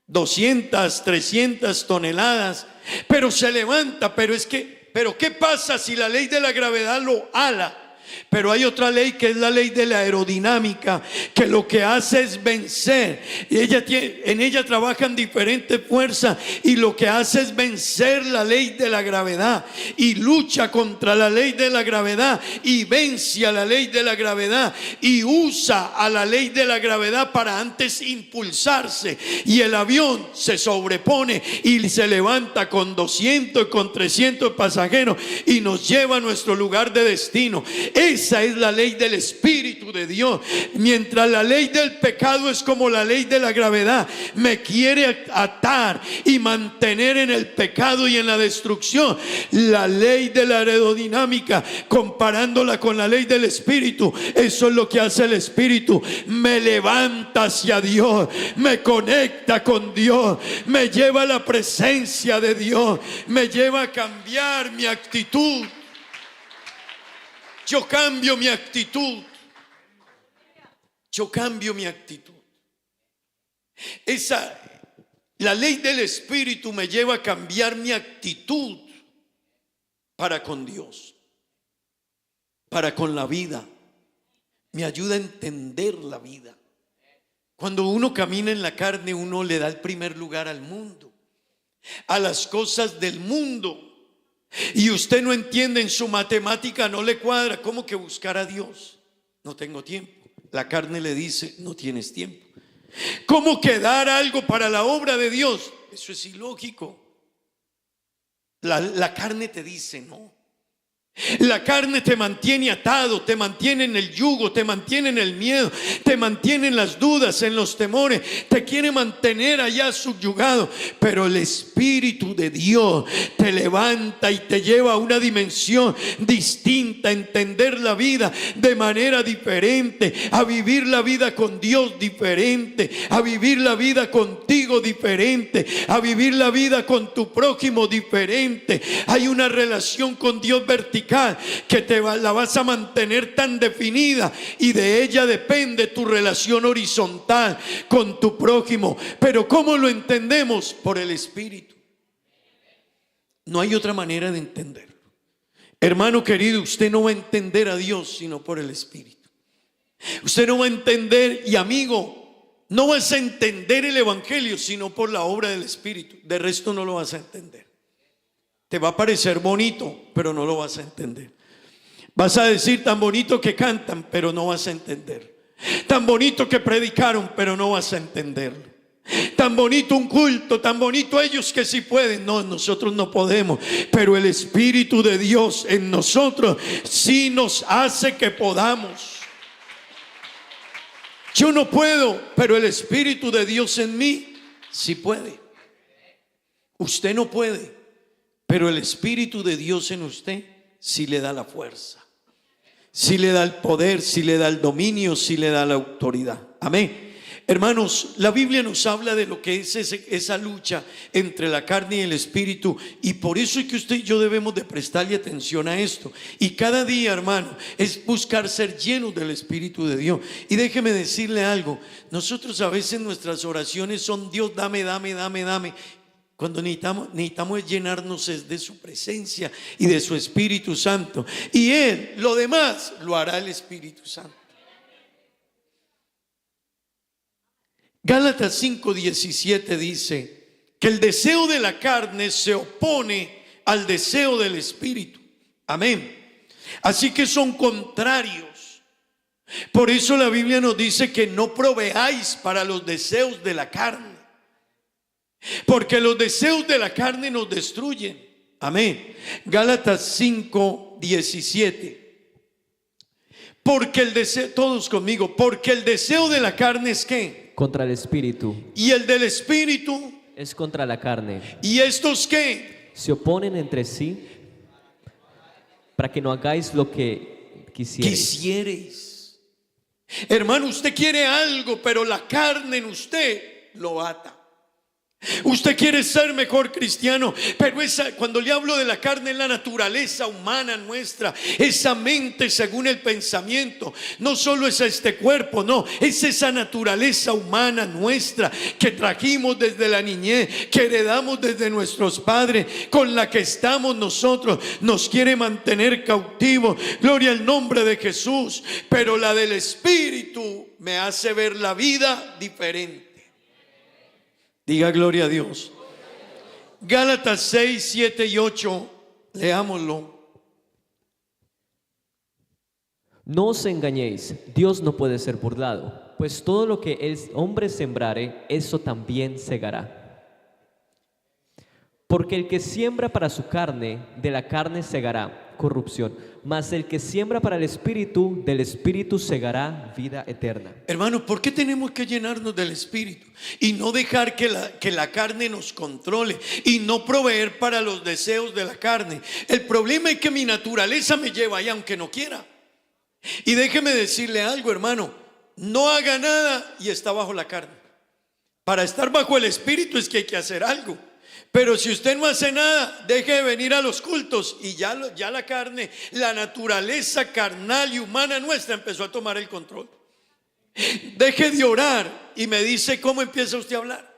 200, 300 toneladas. Pero se levanta. Pero ¿qué pasa si la ley de la gravedad lo ala? Pero hay otra ley que es la ley de la aerodinámica, que lo que hace es vencer. En ella trabajan diferentes fuerzas y lo que hace es vencer la ley de la gravedad y lucha contra la ley de la gravedad y vence a la ley de la gravedad y usa a la ley de la gravedad para antes impulsarse, y el avión se sobrepone y se levanta con 200 y con 300 pasajeros y nos lleva a nuestro lugar de destino. Esa es la ley del Espíritu de Dios. Mientras la ley del pecado es como la ley de la gravedad, me quiere atar y mantener en el pecado y en la destrucción. La ley de la aerodinámica, comparándola con la ley del Espíritu, eso es lo que hace el Espíritu. Me levanta hacia Dios, me conecta con Dios, me lleva a la presencia de Dios, me lleva a cambiar mi actitud. Yo cambio mi actitud. Yo cambio mi actitud. La ley del Espíritu me lleva a cambiar mi actitud para con Dios, para con la vida. Me ayuda a entender la vida. Cuando uno camina en la carne, uno le da el primer lugar al mundo, a las cosas del mundo. Y usted no entiende, en su matemática no le cuadra. ¿Cómo que buscar a Dios? No tengo tiempo. La carne le dice, no tienes tiempo. ¿Cómo quedar algo para la obra de Dios? Eso es ilógico. La carne te dice no. La carne te mantiene atado, te mantiene en el yugo, te mantiene en el miedo, te mantiene en las dudas, en los temores, te quiere mantener allá subyugado. Pero el Espíritu de Dios te levanta y te lleva a una dimensión distinta, a entender la vida de manera diferente, a vivir la vida con Dios diferente, a vivir la vida contigo diferente, a vivir la vida con tu prójimo diferente. Hay una relación con Dios vertical que la vas a mantener tan definida, y de ella depende tu relación horizontal con tu prójimo. Pero ¿cómo lo entendemos? Por el Espíritu. No hay otra manera de entenderlo. Hermano querido, usted no va a entender a Dios sino por el Espíritu. Usted no va a entender, y amigo, no vas a entender el Evangelio sino por la obra del Espíritu. De resto no lo vas a entender. Te va a parecer bonito, pero no lo vas a entender. Vas a decir tan bonito que cantan, pero no vas a entender. Tan bonito que predicaron, pero no vas a entenderlo. Tan bonito un culto, tan bonito ellos que sí pueden. No, nosotros no podemos, pero el Espíritu de Dios en nosotros sí nos hace que podamos. Yo no puedo, pero el Espíritu de Dios en mí sí puede. Usted no puede, pero el Espíritu de Dios en usted sí le da la fuerza, sí le da el poder, sí le da el dominio, sí le da la autoridad. Amén. Hermanos, la Biblia nos habla de lo que es esa lucha entre la carne y el Espíritu, y por eso es que usted y yo debemos de prestarle atención a esto. Y cada día, hermano, es buscar ser llenos del Espíritu de Dios. Y déjeme decirle algo, nosotros a veces nuestras oraciones son: Dios, dame, dame, dame, dame. Cuando necesitamos llenarnos es de su presencia y de su Espíritu Santo. Y Él, lo demás, lo hará el Espíritu Santo. Gálatas 5:17 dice que el deseo de la carne se opone al deseo del Espíritu. Amén. Así que son contrarios. Por eso la Biblia nos dice que no proveáis para los deseos de la carne, porque los deseos de la carne nos destruyen. Amén. Gálatas 5:17. Porque el deseo, todos conmigo, porque el deseo de la carne es ¿qué? Contra el Espíritu. Y el del Espíritu es contra la carne. ¿Y estos qué? Se oponen entre sí para que no hagáis lo que quisierais. Hermano, usted quiere algo, pero la carne en usted lo ata. Usted quiere ser mejor cristiano, pero cuando le hablo de la carne, es la naturaleza humana nuestra, esa mente según el pensamiento. No solo es este cuerpo, no, es esa naturaleza humana nuestra que trajimos desde la niñez, que heredamos desde nuestros padres, con la que estamos nosotros. Nos quiere mantener cautivos, gloria al nombre de Jesús. Pero la del Espíritu me hace ver la vida diferente. Diga gloria a Dios. Gálatas 6, 7 y 8, leámoslo. No os engañéis, Dios no puede ser burlado, pues todo lo que el hombre sembrare, eso también segará. Porque el que siembra para su carne, de la carne segará corrupción, mas el que siembra para el Espíritu, del Espíritu segará vida eterna. Hermano, ¿por qué tenemos que llenarnos del Espíritu y no dejar que la carne nos controle y no proveer para los deseos de la carne? El problema es que mi naturaleza me lleva ahí aunque no quiera. Y déjeme decirle algo, hermano, no haga nada y está bajo la carne. Para estar bajo el Espíritu es que hay que hacer algo. Pero si usted no hace nada, deje de venir a los cultos y ya la carne, la naturaleza carnal y humana nuestra empezó a tomar el control. Deje de orar y me dice cómo empieza usted a hablar.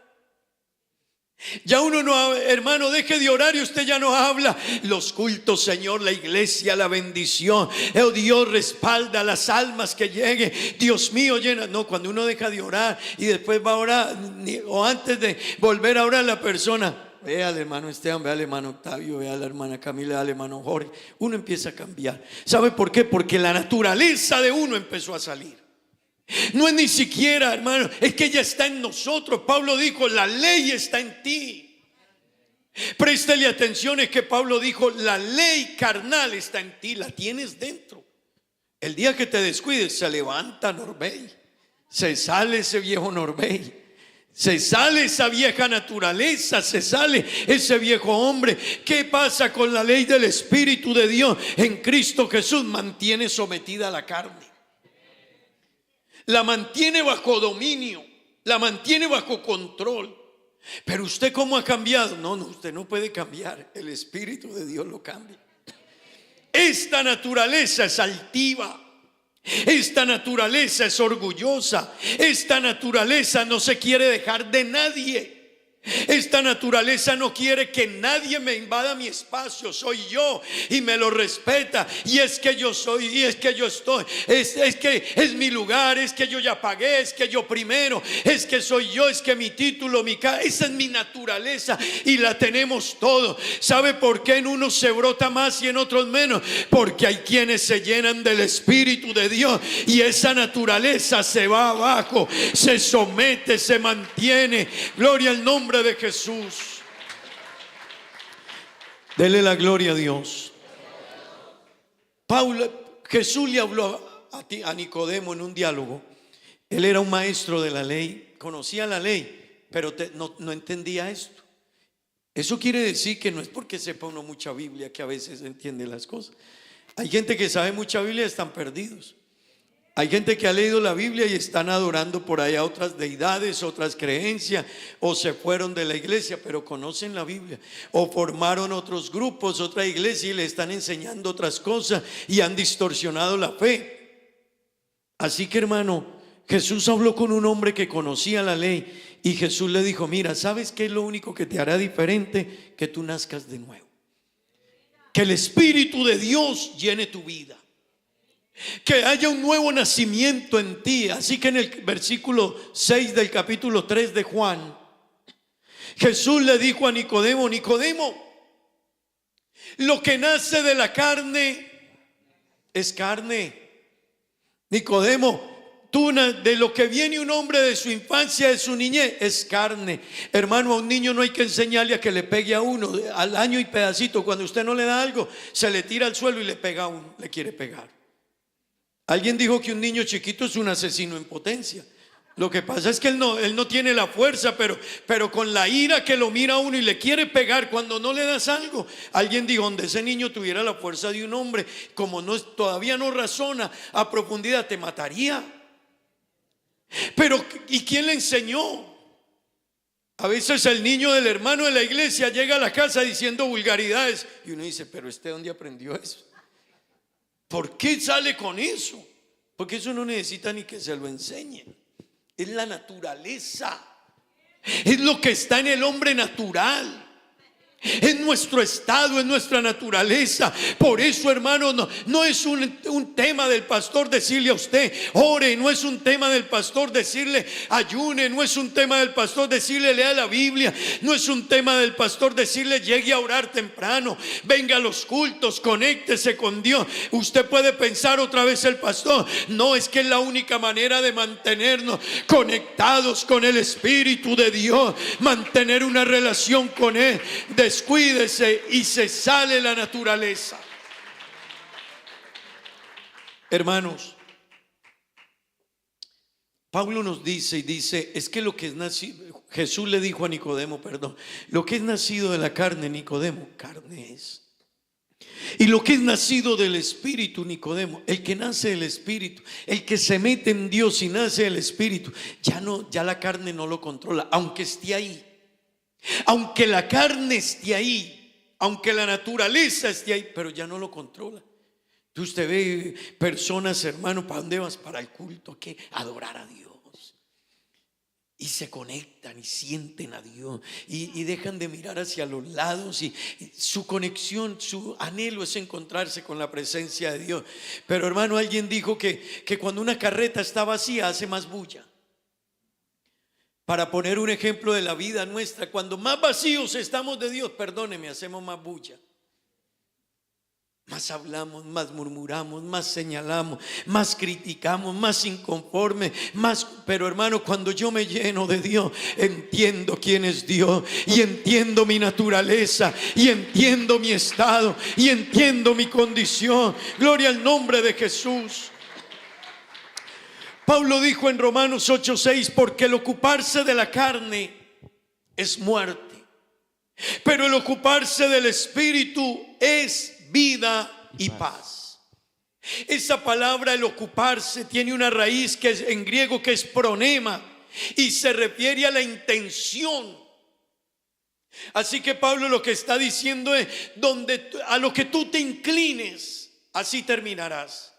Ya uno no, hermano, deje de orar y usted ya no habla. Los cultos, Señor, la iglesia, la bendición, oh Dios, respalda las almas que lleguen. Dios mío, llena. No, cuando uno deja de orar y después va a orar, o antes de volver a orar, la persona: ve al hermano Esteban, ve al hermano Octavio, ve a la hermana Camila, ve al hermano Jorge. Uno empieza a cambiar. ¿Sabe por qué? Porque la naturaleza de uno empezó a salir. No es ni siquiera, hermano, es que ella está en nosotros. Pablo dijo, la ley está en ti. Préstale atención, es que Pablo dijo, la ley carnal está en ti, la tienes dentro. El día que te descuides, se levanta Norbey, se sale ese viejo Norbey, se sale esa vieja naturaleza, se sale ese viejo hombre. ¿Qué pasa con la ley del Espíritu de Dios en Cristo Jesús? Mantiene sometida a la carne, la mantiene bajo dominio, la mantiene bajo control. Pero usted, ¿cómo ha cambiado? No, usted no puede cambiar. El Espíritu de Dios lo cambia. Esta naturaleza es altiva. Esta naturaleza es orgullosa. Esta naturaleza no se quiere dejar de nadie. Esta naturaleza no quiere que nadie me invada mi espacio. Soy yo y me lo respeta. Y es que yo soy, y es que yo estoy. Es que es mi lugar, es que yo ya pagué, es que yo primero, es que soy yo, es que mi título, esa es mi naturaleza y la tenemos todos. ¿Sabe por qué en unos se brota más y en otros menos? Porque hay quienes se llenan del Espíritu de Dios y esa naturaleza se va abajo, se somete, se mantiene. Gloria al nombre de Jesús. Dele la gloria a Dios. Jesús le habló a Nicodemo en un diálogo. Él era un maestro de la ley, conocía la ley, pero no entendía esto. Eso quiere decir que no es porque sepa uno mucha Biblia que a veces entiende las cosas. Hay gente que sabe mucha Biblia y están perdidos. Hay gente que ha leído la Biblia y están adorando por allá otras deidades, otras creencias, o se fueron de la iglesia, pero conocen la Biblia, o formaron otros grupos, otra iglesia, y le están enseñando otras cosas y han distorsionado la fe. Así que, hermano, Jesús habló con un hombre que conocía la ley y Jesús le dijo, mira, ¿sabes qué es lo único que te hará diferente? Que tú nazcas de nuevo, que el Espíritu de Dios llene tu vida, que haya un nuevo nacimiento en ti. Así que en el versículo 6 del capítulo 3 de Juan, Jesús le dijo a Nicodemo, Nicodemo, lo que nace de la carne es carne. Nicodemo, de lo que viene un hombre de su infancia, de su niñez, es carne. Hermano, a un niño no hay que enseñarle a que le pegue a uno. Al año y pedacito, cuando usted no le da algo, se le tira al suelo y le pega a uno, le quiere pegar. Alguien dijo que un niño chiquito es un asesino en potencia. Lo que pasa es que él no tiene la fuerza, pero con la ira que lo mira a uno y le quiere pegar cuando no le das algo. Alguien dijo, donde ese niño tuviera la fuerza de un hombre, como todavía no razona a profundidad, te mataría. Pero ¿y quién le enseñó? A veces el niño del hermano de la iglesia llega a la casa diciendo vulgaridades y uno dice, pero ¿dónde aprendió eso? ¿Por qué sale con eso? Porque eso no necesita ni que se lo enseñen. Es la naturaleza. Es lo que está en el hombre natural. Es nuestro estado, es nuestra naturaleza. Por eso, hermano, no es un tema del pastor decirle a usted ore, no es un tema del pastor decirle ayune, no es un tema del pastor decirle lea la Biblia, no es un tema del pastor decirle llegue a orar temprano, venga a los cultos, conéctese con Dios. Usted puede pensar otra vez el pastor, no, es que es la única manera de mantenernos conectados con el Espíritu de Dios, mantener una relación con Él. Descuídese y se sale la naturaleza. Hermanos, Pablo nos dice es que lo que es nacido, Jesús le dijo a Nicodemo, lo que es nacido de la carne, Nicodemo, carne es. Y lo que es nacido del Espíritu, Nicodemo, el que nace del Espíritu, el que se mete en Dios y nace del Espíritu, ya la carne no lo controla, aunque esté ahí. Aunque la carne esté ahí, aunque la naturaleza esté ahí, pero ya no lo controla. Usted ve personas, hermano, ¿para dónde vas? Para el culto, ¿qué? Adorar a Dios. Y se conectan y sienten a Dios y dejan de mirar hacia los lados y su conexión, su anhelo es encontrarse con la presencia de Dios. Pero hermano, alguien dijo que cuando una carreta está vacía hace más bulla. Para poner un ejemplo de la vida nuestra, cuando más vacíos estamos de Dios, perdóneme, hacemos más bulla. más hablamos, más murmuramos, más señalamos, más criticamos, más inconformes, más. Pero hermano, cuando yo me lleno de Dios, entiendo quién es Dios, y entiendo mi naturaleza, y entiendo mi estado, y entiendo mi condición. Gloria al nombre de Jesús. Pablo dijo en Romanos 8:6, porque el ocuparse de la carne es muerte, pero el ocuparse del Espíritu es vida y paz. Esa palabra, el ocuparse, tiene una raíz que es en griego, que es pronema, y se refiere a la intención. Así que Pablo lo que está diciendo es: a lo que tú te inclines, así terminarás.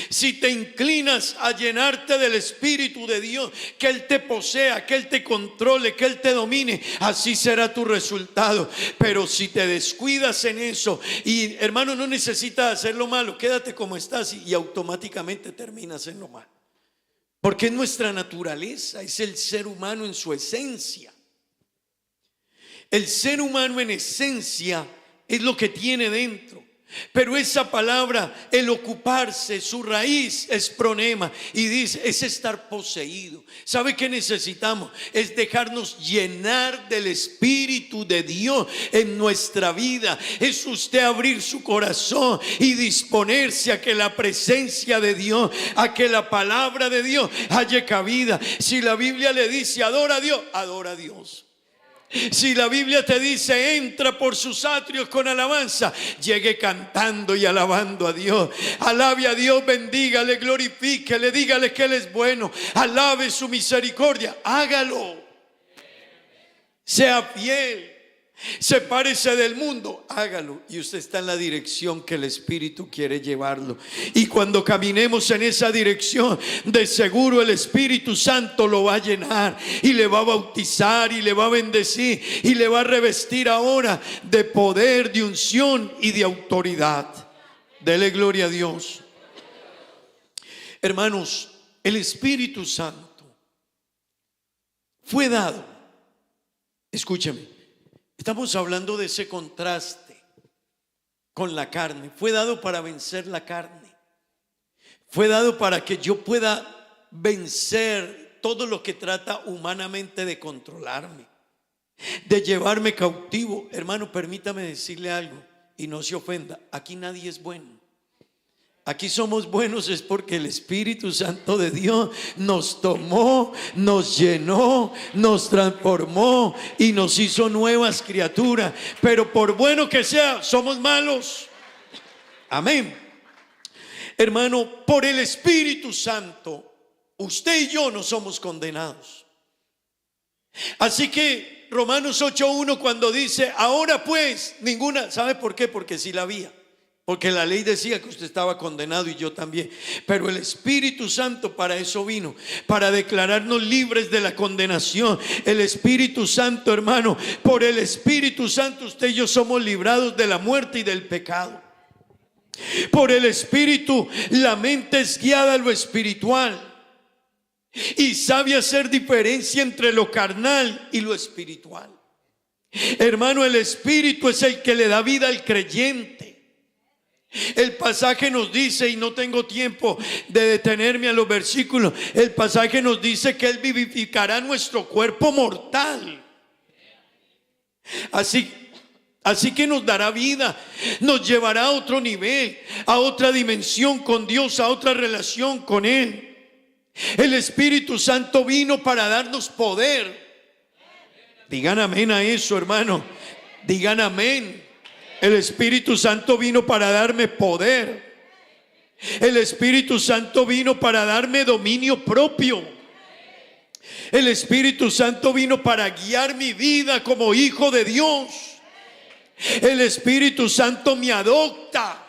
Si te inclinas a llenarte del Espíritu de Dios, que Él te posea, que Él te controle, que Él te domine, así será tu resultado. Pero si te descuidas en eso, y hermano, no necesitas hacer lo malo, quédate como estás y automáticamente terminas en lo malo. Porque es nuestra naturaleza, es el ser humano en su esencia. El ser humano en esencia es lo que tiene dentro. Pero esa palabra, el ocuparse, su raíz es pronema, y dice, es estar poseído. ¿Sabe qué necesitamos? Es dejarnos llenar del Espíritu de Dios en nuestra vida. Es usted abrir su corazón y disponerse a que la presencia de Dios, a que la palabra de Dios haya cabida. Si la Biblia le dice adora a Dios, adora a Dios. Si la Biblia te dice entra por sus atrios con alabanza, llegue cantando y alabando a Dios. Alabe a Dios, bendígale, glorifíquele, dígale que Él es bueno, alabe su misericordia, hágalo. Sea fiel, sepárese del mundo, hágalo, y usted está en la dirección que el Espíritu quiere llevarlo. Y cuando caminemos en esa dirección, de seguro el Espíritu Santo lo va a llenar y le va a bautizar y le va a bendecir y le va a revestir ahora de poder, de unción y de autoridad. Dele gloria a Dios. Hermanos, el Espíritu Santo fue dado, escúcheme, estamos hablando de ese contraste con la carne. Fue dado para vencer la carne. Fue dado para que yo pueda vencer todo lo que trata humanamente de controlarme, de llevarme cautivo. Hermano, permítame decirle algo y no se ofenda. Aquí nadie es bueno. Aquí somos buenos es porque el Espíritu Santo de Dios nos tomó, nos llenó, nos transformó y nos hizo nuevas criaturas. Pero por bueno que sea, somos malos. Amén. Hermano, por el Espíritu Santo, usted y yo no somos condenados. Así que Romanos 8:1, cuando dice ahora pues ninguna, ¿sabe por qué? Porque sí la había. Porque la ley decía que usted estaba condenado y yo también. Pero el Espíritu Santo para eso vino, para declararnos libres de la condenación. El Espíritu Santo, hermano, por el Espíritu Santo usted y yo somos librados de la muerte y del pecado. Por el Espíritu la mente es guiada a lo espiritual y sabe hacer diferencia entre lo carnal y lo espiritual. Hermano, el Espíritu es el que le da vida al creyente. El pasaje nos dice, y no tengo tiempo de detenerme a los versículos, el pasaje nos dice que Él vivificará nuestro cuerpo mortal. Así que nos dará vida, nos llevará a otro nivel, a otra dimensión con Dios, a otra relación con Él. El Espíritu Santo vino para darnos poder. Digan amén a eso, hermano. Digan amén. El Espíritu Santo vino para darme poder. El Espíritu Santo vino para darme dominio propio. El Espíritu Santo vino para guiar mi vida como hijo de Dios. El Espíritu Santo me adopta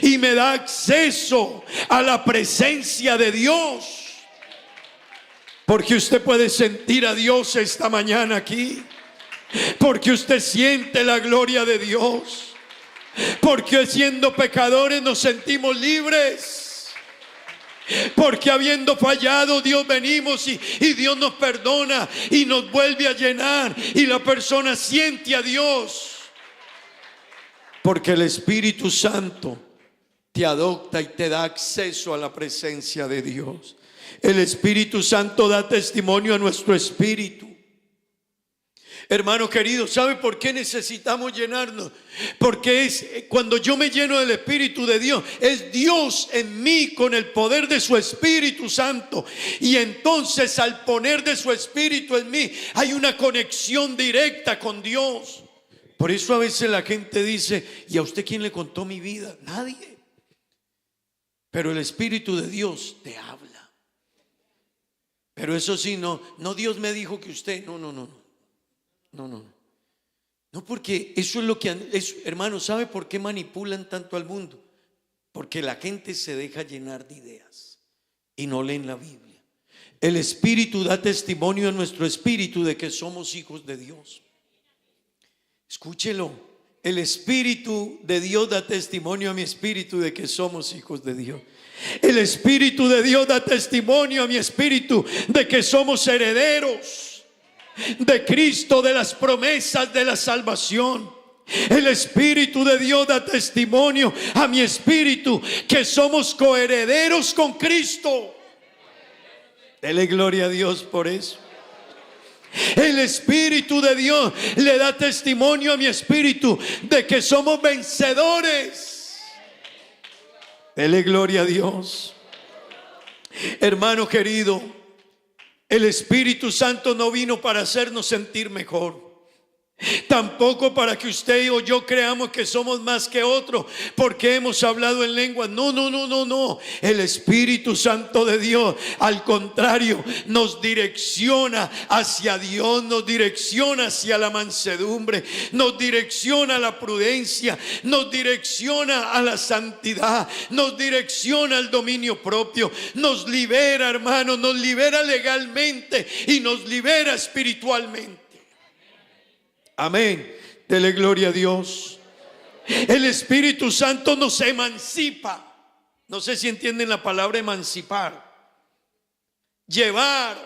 y me da acceso a la presencia de Dios. Porque usted puede sentir a Dios esta mañana aquí. Porque usted siente la gloria de Dios. Porque siendo pecadores nos sentimos libres. Porque habiendo fallado Dios venimos y Dios nos perdona y nos vuelve a llenar. Y la persona siente a Dios. Porque el Espíritu Santo te adopta y te da acceso a la presencia de Dios. El Espíritu Santo da testimonio a nuestro espíritu. Hermano querido, ¿sabe por qué necesitamos llenarnos? Porque es cuando yo me lleno del Espíritu de Dios, es Dios en mí con el poder de su Espíritu Santo. Y entonces al poner de su Espíritu en mí, hay una conexión directa con Dios. Por eso a veces la gente dice: ¿y a usted quién le contó mi vida? Nadie. Pero el Espíritu de Dios te habla. Pero eso sí, no Dios me dijo que usted, no, porque eso es lo que, hermano, ¿sabe por qué manipulan tanto al mundo? Porque la gente se deja llenar de ideas y no leen la Biblia. El Espíritu da testimonio a nuestro espíritu de que somos hijos de Dios. Escúchelo, el Espíritu de Dios da testimonio a mi espíritu de que somos hijos de Dios. El Espíritu de Dios da testimonio a mi espíritu de que somos herederos de Cristo, de las promesas de la salvación. El Espíritu de Dios da testimonio a mi espíritu que somos coherederos con Cristo. Dele gloria a Dios por eso. El Espíritu de Dios le da testimonio a mi espíritu de que somos vencedores. Dele gloria a Dios. Hermano querido, el Espíritu Santo no vino para hacernos sentir mejor. Tampoco para que usted o yo creamos que somos más que otro porque hemos hablado en lenguas. No. El Espíritu Santo de Dios, al contrario, nos direcciona hacia Dios, nos direcciona hacia la mansedumbre, nos direcciona a la prudencia, nos direcciona a la santidad, nos direcciona al dominio propio, nos libera, hermano, nos libera legalmente y nos libera espiritualmente. Amén. Dele gloria a Dios. El Espíritu Santo nos emancipa. No sé si entienden la palabra emancipar. Llevar.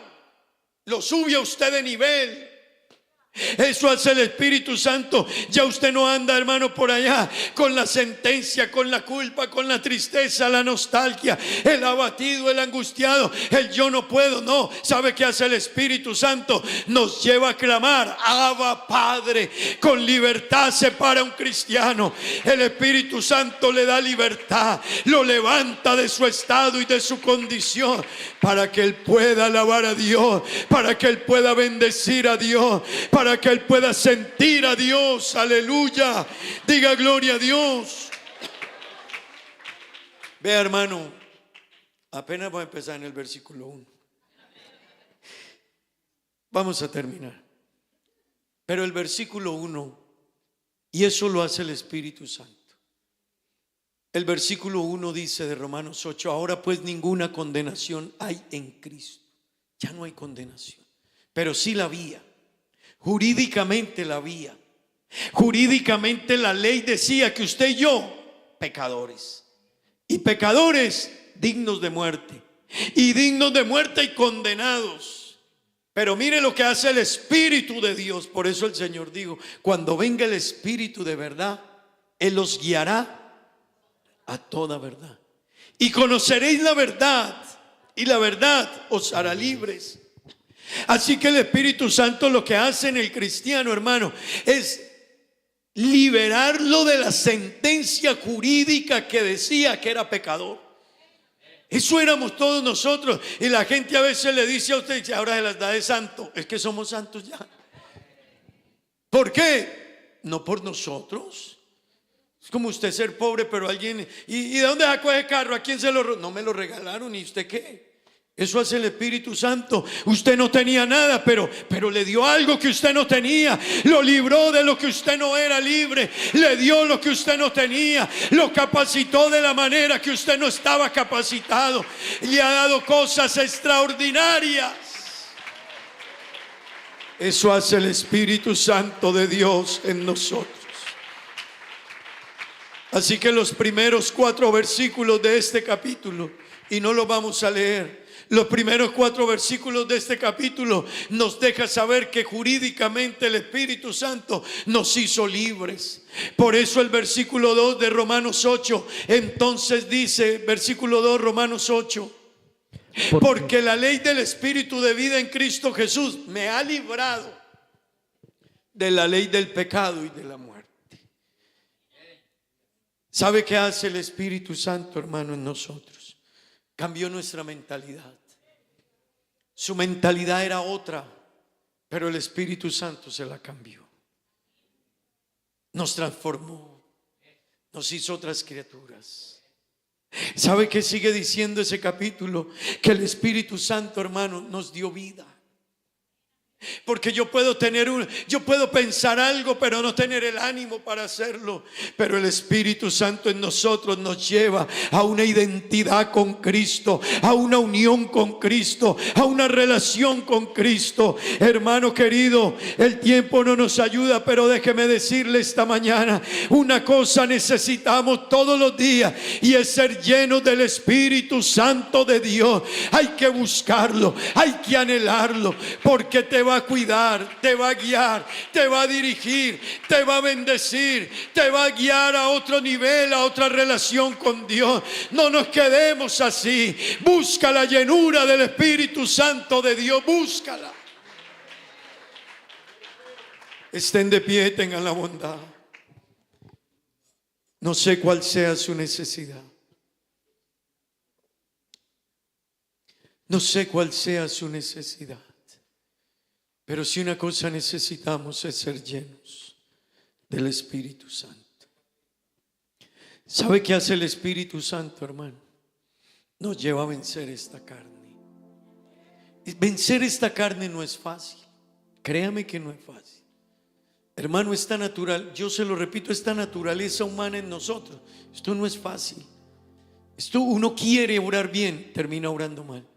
Lo sube a usted de nivel. Eso hace el Espíritu Santo. Ya usted no anda, hermano, por allá con la sentencia, con la culpa, con la tristeza, la nostalgia, el abatido, el angustiado, el yo no puedo. No, ¿sabe qué hace el Espíritu Santo? Nos lleva a clamar: Abba Padre. Con libertad se para un cristiano. El Espíritu Santo le da libertad, lo levanta de su estado y de su condición para que él pueda alabar a Dios, para que él pueda bendecir a Dios, para que él pueda sentir a Dios. Aleluya. Diga gloria a Dios. Vea, hermano, apenas voy a empezar en el versículo 1. Vamos a terminar. Pero el versículo 1, y eso lo hace el Espíritu Santo. El versículo 1 dice de Romanos 8: ahora pues ninguna condenación hay en Cristo. Ya no hay condenación, pero sí la había. Jurídicamente la había. Jurídicamente la ley decía que usted y yo, pecadores, y pecadores dignos de muerte, y dignos de muerte y condenados. Pero mire lo que hace el Espíritu de Dios. Por eso el Señor dijo: cuando venga el Espíritu de verdad, Él los guiará a toda verdad. Y conoceréis la verdad, y la verdad os hará libres. Así que el Espíritu Santo lo que hace en el cristiano, hermano, es liberarlo de la sentencia jurídica que decía que era pecador. Eso éramos todos nosotros. Y la gente a veces le dice a usted: ahora se las da de santo. Es que somos santos ya. ¿Por qué? No por nosotros. Es como usted ser pobre, pero alguien... ¿Y de dónde sacó ese carro? ¿A quién se lo... No me lo regalaron? ¿Y usted qué? Eso hace el Espíritu Santo. Usted no tenía nada, pero le dio algo que usted no tenía. Lo libró de lo que usted no era libre. Le dio lo que usted no tenía. Lo capacitó de la manera que usted no estaba capacitado. Le ha dado cosas extraordinarias. Eso hace el Espíritu Santo de Dios en nosotros. Así que los primeros 4 versículos de este capítulo, y no lo vamos a leer, Los primeros 4 versículos de este capítulo nos deja saber que jurídicamente el Espíritu Santo nos hizo libres. Por eso el versículo 2 de Romanos 8, entonces dice, versículo 2, Romanos 8, porque la ley del Espíritu de vida en Cristo Jesús me ha librado de la ley del pecado y de la muerte. ¿Sabe qué hace el Espíritu Santo, hermano, en nosotros? Cambió nuestra mentalidad. Su mentalidad era otra, pero el Espíritu Santo se la cambió. Nos transformó, nos hizo otras criaturas. ¿Sabe qué sigue diciendo ese capítulo? Que el Espíritu Santo, hermano, nos dio vida. Porque yo puedo pensar algo, pero no tener el ánimo para hacerlo. Pero el Espíritu Santo en nosotros nos lleva a una identidad con Cristo, a una unión con Cristo, a una relación con Cristo. Hermano querido, el tiempo no nos ayuda, pero déjeme decirle esta mañana, una cosa necesitamos todos los días, y es ser llenos del Espíritu Santo de Dios. Hay que buscarlo, hay que anhelarlo, porque te va a cuidar, te va a guiar, te va a dirigir, te va a bendecir, te va a guiar a otro nivel, a otra relación con Dios. No nos quedemos así. Busca la llenura del Espíritu Santo de Dios, búscala. Estén de pie, tengan la bondad. No sé cuál sea su necesidad. No sé cuál sea su necesidad. Pero si una cosa necesitamos es ser llenos del Espíritu Santo. ¿Sabe qué hace el Espíritu Santo, hermano? Nos lleva a vencer esta carne. Vencer esta carne no es fácil. Créame que no es fácil. Hermano, esta natural, yo se lo repito, esta naturaleza humana en nosotros, esto no es fácil. Esto, uno quiere orar bien, termina orando mal.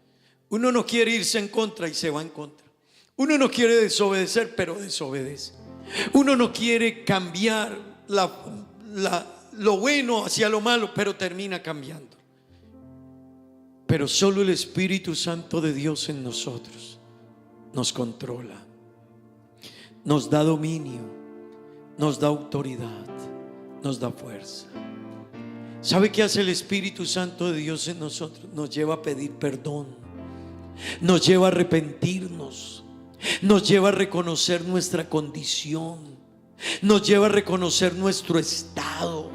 Uno no quiere irse en contra y se va en contra. Uno no quiere desobedecer, pero desobedece. Uno no quiere cambiar lo bueno hacia lo malo, pero termina cambiando. Pero solo el Espíritu Santo de Dios en nosotros nos controla, nos da dominio, nos da autoridad, nos da fuerza. ¿Sabe qué hace el Espíritu Santo de Dios en nosotros? Nos lleva a pedir perdón, nos lleva a arrepentirnos, nos lleva a reconocer nuestra condición, nos lleva a reconocer nuestro estado,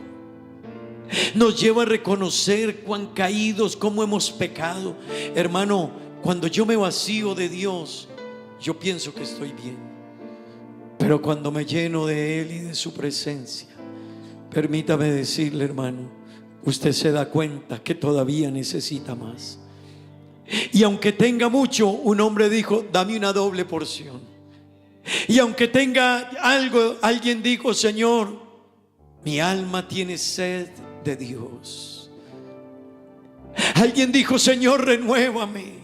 nos lleva a reconocer cuán caídos, cómo hemos pecado. Hermano, cuando yo me vacío de Dios, yo pienso que estoy bien, pero cuando me lleno de Él y de su presencia, permítame decirle, hermano, usted se da cuenta que todavía necesita más. Y aunque tenga mucho, un hombre dijo, dame una doble porción. Y aunque tenga algo, alguien dijo, Señor, mi alma tiene sed de Dios. Alguien dijo, Señor, renuévame.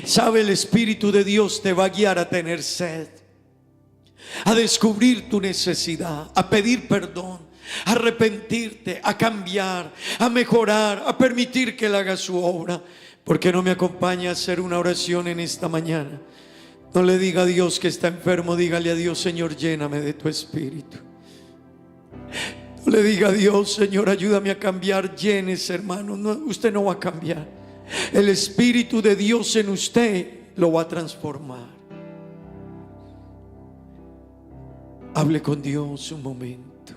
Sabe, el Espíritu de Dios te va a guiar a tener sed, a descubrir tu necesidad, a pedir perdón, a arrepentirte, a cambiar, a mejorar, a permitir que Él haga su obra. ¿Por qué no me acompaña a hacer una oración en esta mañana? No le diga a Dios que está enfermo, dígale a Dios, Señor, lléname de tu Espíritu. No le diga a Dios, Señor, ayúdame a cambiar, llénese, hermano. No, usted no va a cambiar. El Espíritu de Dios en usted lo va a transformar. Hable con Dios un momento.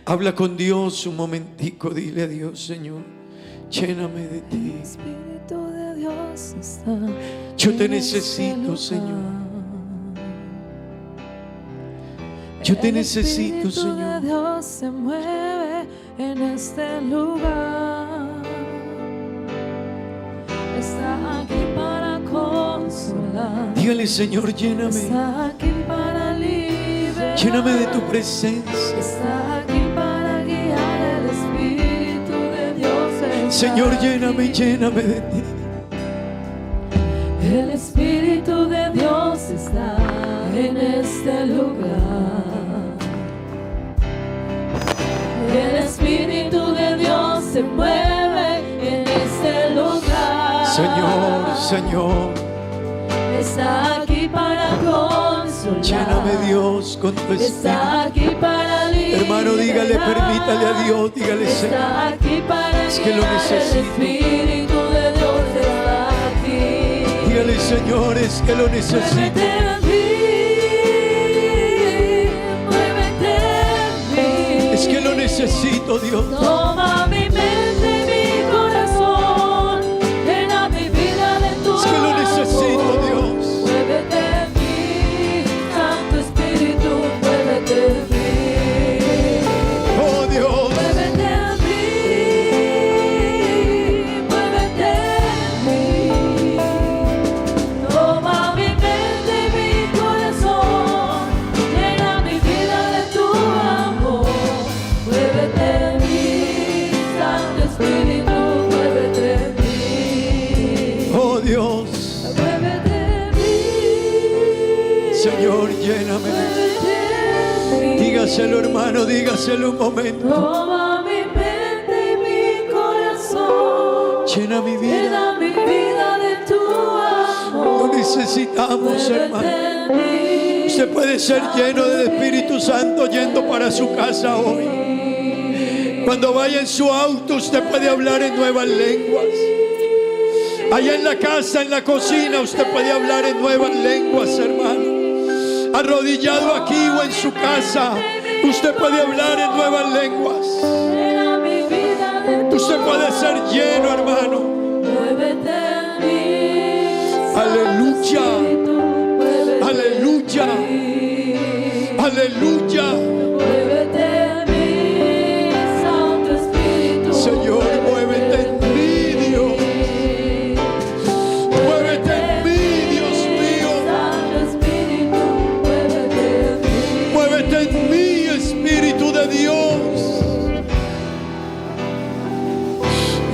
Habla con Dios un momentico. Dile a Dios, Señor, lléname de ti. El Espíritu de Dios está. Yo te necesito, Señor. Yo te necesito, Señor. El Espíritu de Dios se mueve en este lugar. Está aquí para consolar. Dígale, Señor, lléname. Está aquí para liberar. Lléname de tu presencia. Está aquí para guiar. El Espíritu de Dios está Señor, lléname, aquí. lléname de ti. El Espíritu de Dios está en este lugar. El Espíritu de Dios se mueve en este lugar. Señor, Señor, está aquí para consolar. lléname Dios con tu Está espíritu. aquí para liberar. Hermano, dígale, permítale a Dios, dígale, Está Señor, aquí para es que lo guiar. necesito. El Espíritu de Dios está aquí. dígale, Señor, es que lo necesito. Muévete en mí, muévete en mí. Es que lo necesito, Dios. Toma mi mente y mi corazón, llena mi vida de tu Es que lo necesito, Dios. Muévete en mí, Santo Espíritu, muévete en mí. Oh Dios, Muévete en mí, muévete en mí. Toma mi mente y mi corazón, llena mi vida de tu amor. Muévete en mí, Santo Espíritu, muévete en mí. oh Dios, Muévete en mí. Señor, lléname. Dígaselo, hermano, dígaselo un momento. Toma mi mente y mi corazón, Llena mi vida. llena mi vida de tu amor. Lo necesitamos, hermano. Muévete en mí. Usted puede ser lleno del Espíritu Santo yendo para su casa hoy. Cuando vaya en su auto, usted puede hablar en nuevas lenguas. Allá en la casa, en la cocina, usted puede hablar en nuevas lenguas, hermano. Arrodillado aquí o en su casa, usted puede hablar en nuevas lenguas. Llena mi vida de tu Usted puede ser lleno, hermano. Muévete en mí. Aleluya. Muévete Aleluya. Aleluya. Muévete en mí, Santo Espíritu. Señor, muévete en mí, Dios. Muévete en mí, Dios mío. Santo Espíritu, muévete en mí. Muévete en mí, Espíritu de Dios.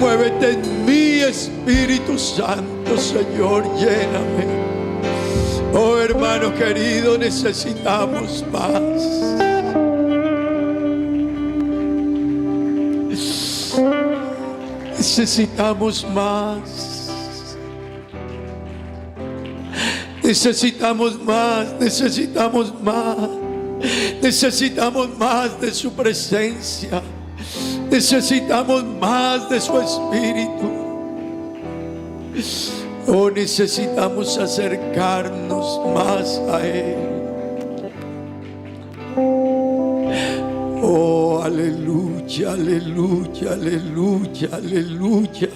Muévete en mí, Espíritu Santo, Señor, lléname. Oh, hermano querido, necesitamos más. Necesitamos más. Necesitamos más, necesitamos más. Necesitamos más de su presencia. Necesitamos más de su espíritu. Oh, necesitamos acercarnos más a Él. Oh, aleluya, aleluya, aleluya, aleluya.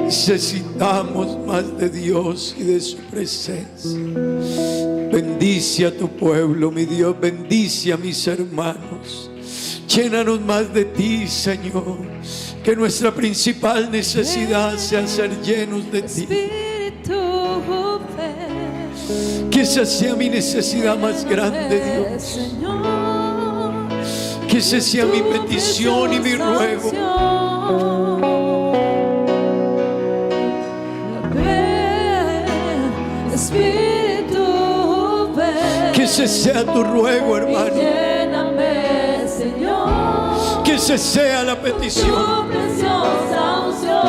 Necesitamos más de Dios y de su presencia. Bendice a tu pueblo, mi Dios, bendice a mis hermanos. Llénanos más de ti, Señor. Que nuestra principal necesidad sea ser llenos de ti. Que esa sea mi necesidad más grande, Dios. Que esa sea mi petición y mi ruego. Espíritu, ven. Que ese sea tu ruego, hermano. Lléname, Señor. Que esa sea la petición. Tu preciosa unción.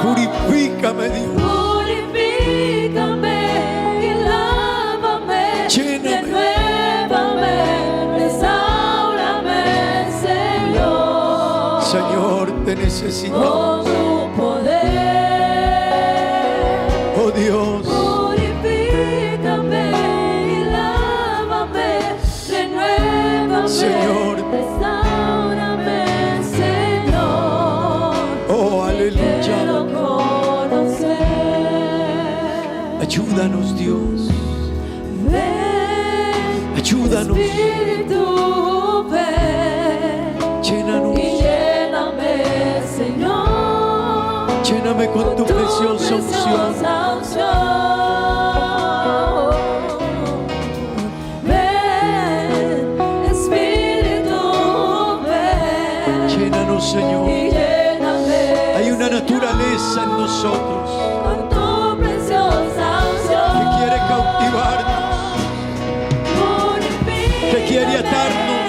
Purifícame, Dios. Purifícame y lávame. Lléname. Renuévame, restaurame, Señor. Señor, te necesitamos. Con tu poder. Oh Dios. Purifícame y lávame, renuévame, Señor. restaurame, Señor. Oh, aleluya. Quiero conocer. Ayúdanos, Dios. Ven, Ayúdanos. Espíritu, ven Llénanos. y lléname, Señor. Lléname con tu preciosa unción. Ven, Espíritu, ven Llénanos, Señor. y lléname. Hay una naturaleza en nosotros Con tu preciosa unción. que quiere cautivarnos, que quiere atarnos,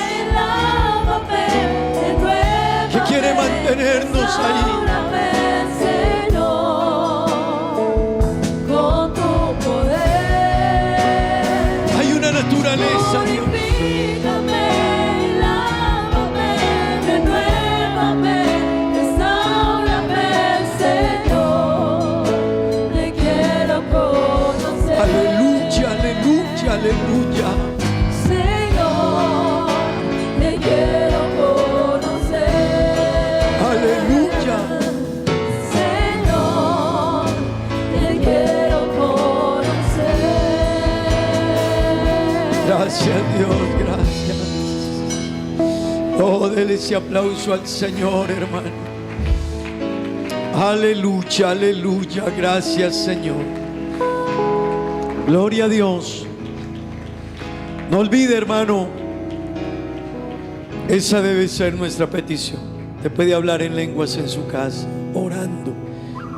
que quiere mantenernos ahí. Gracias Dios, gracias. Oh, dele ese aplauso al Señor, hermano. Aleluya, aleluya. Gracias, Señor. Gloria a Dios. No olvide, hermano, esa debe ser nuestra petición. Te puede hablar en lenguas en su casa, orando,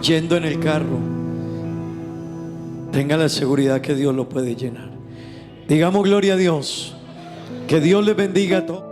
yendo en el carro. Tenga la seguridad que Dios lo puede llenar. Digamos gloria a Dios. Que Dios le bendiga a todos.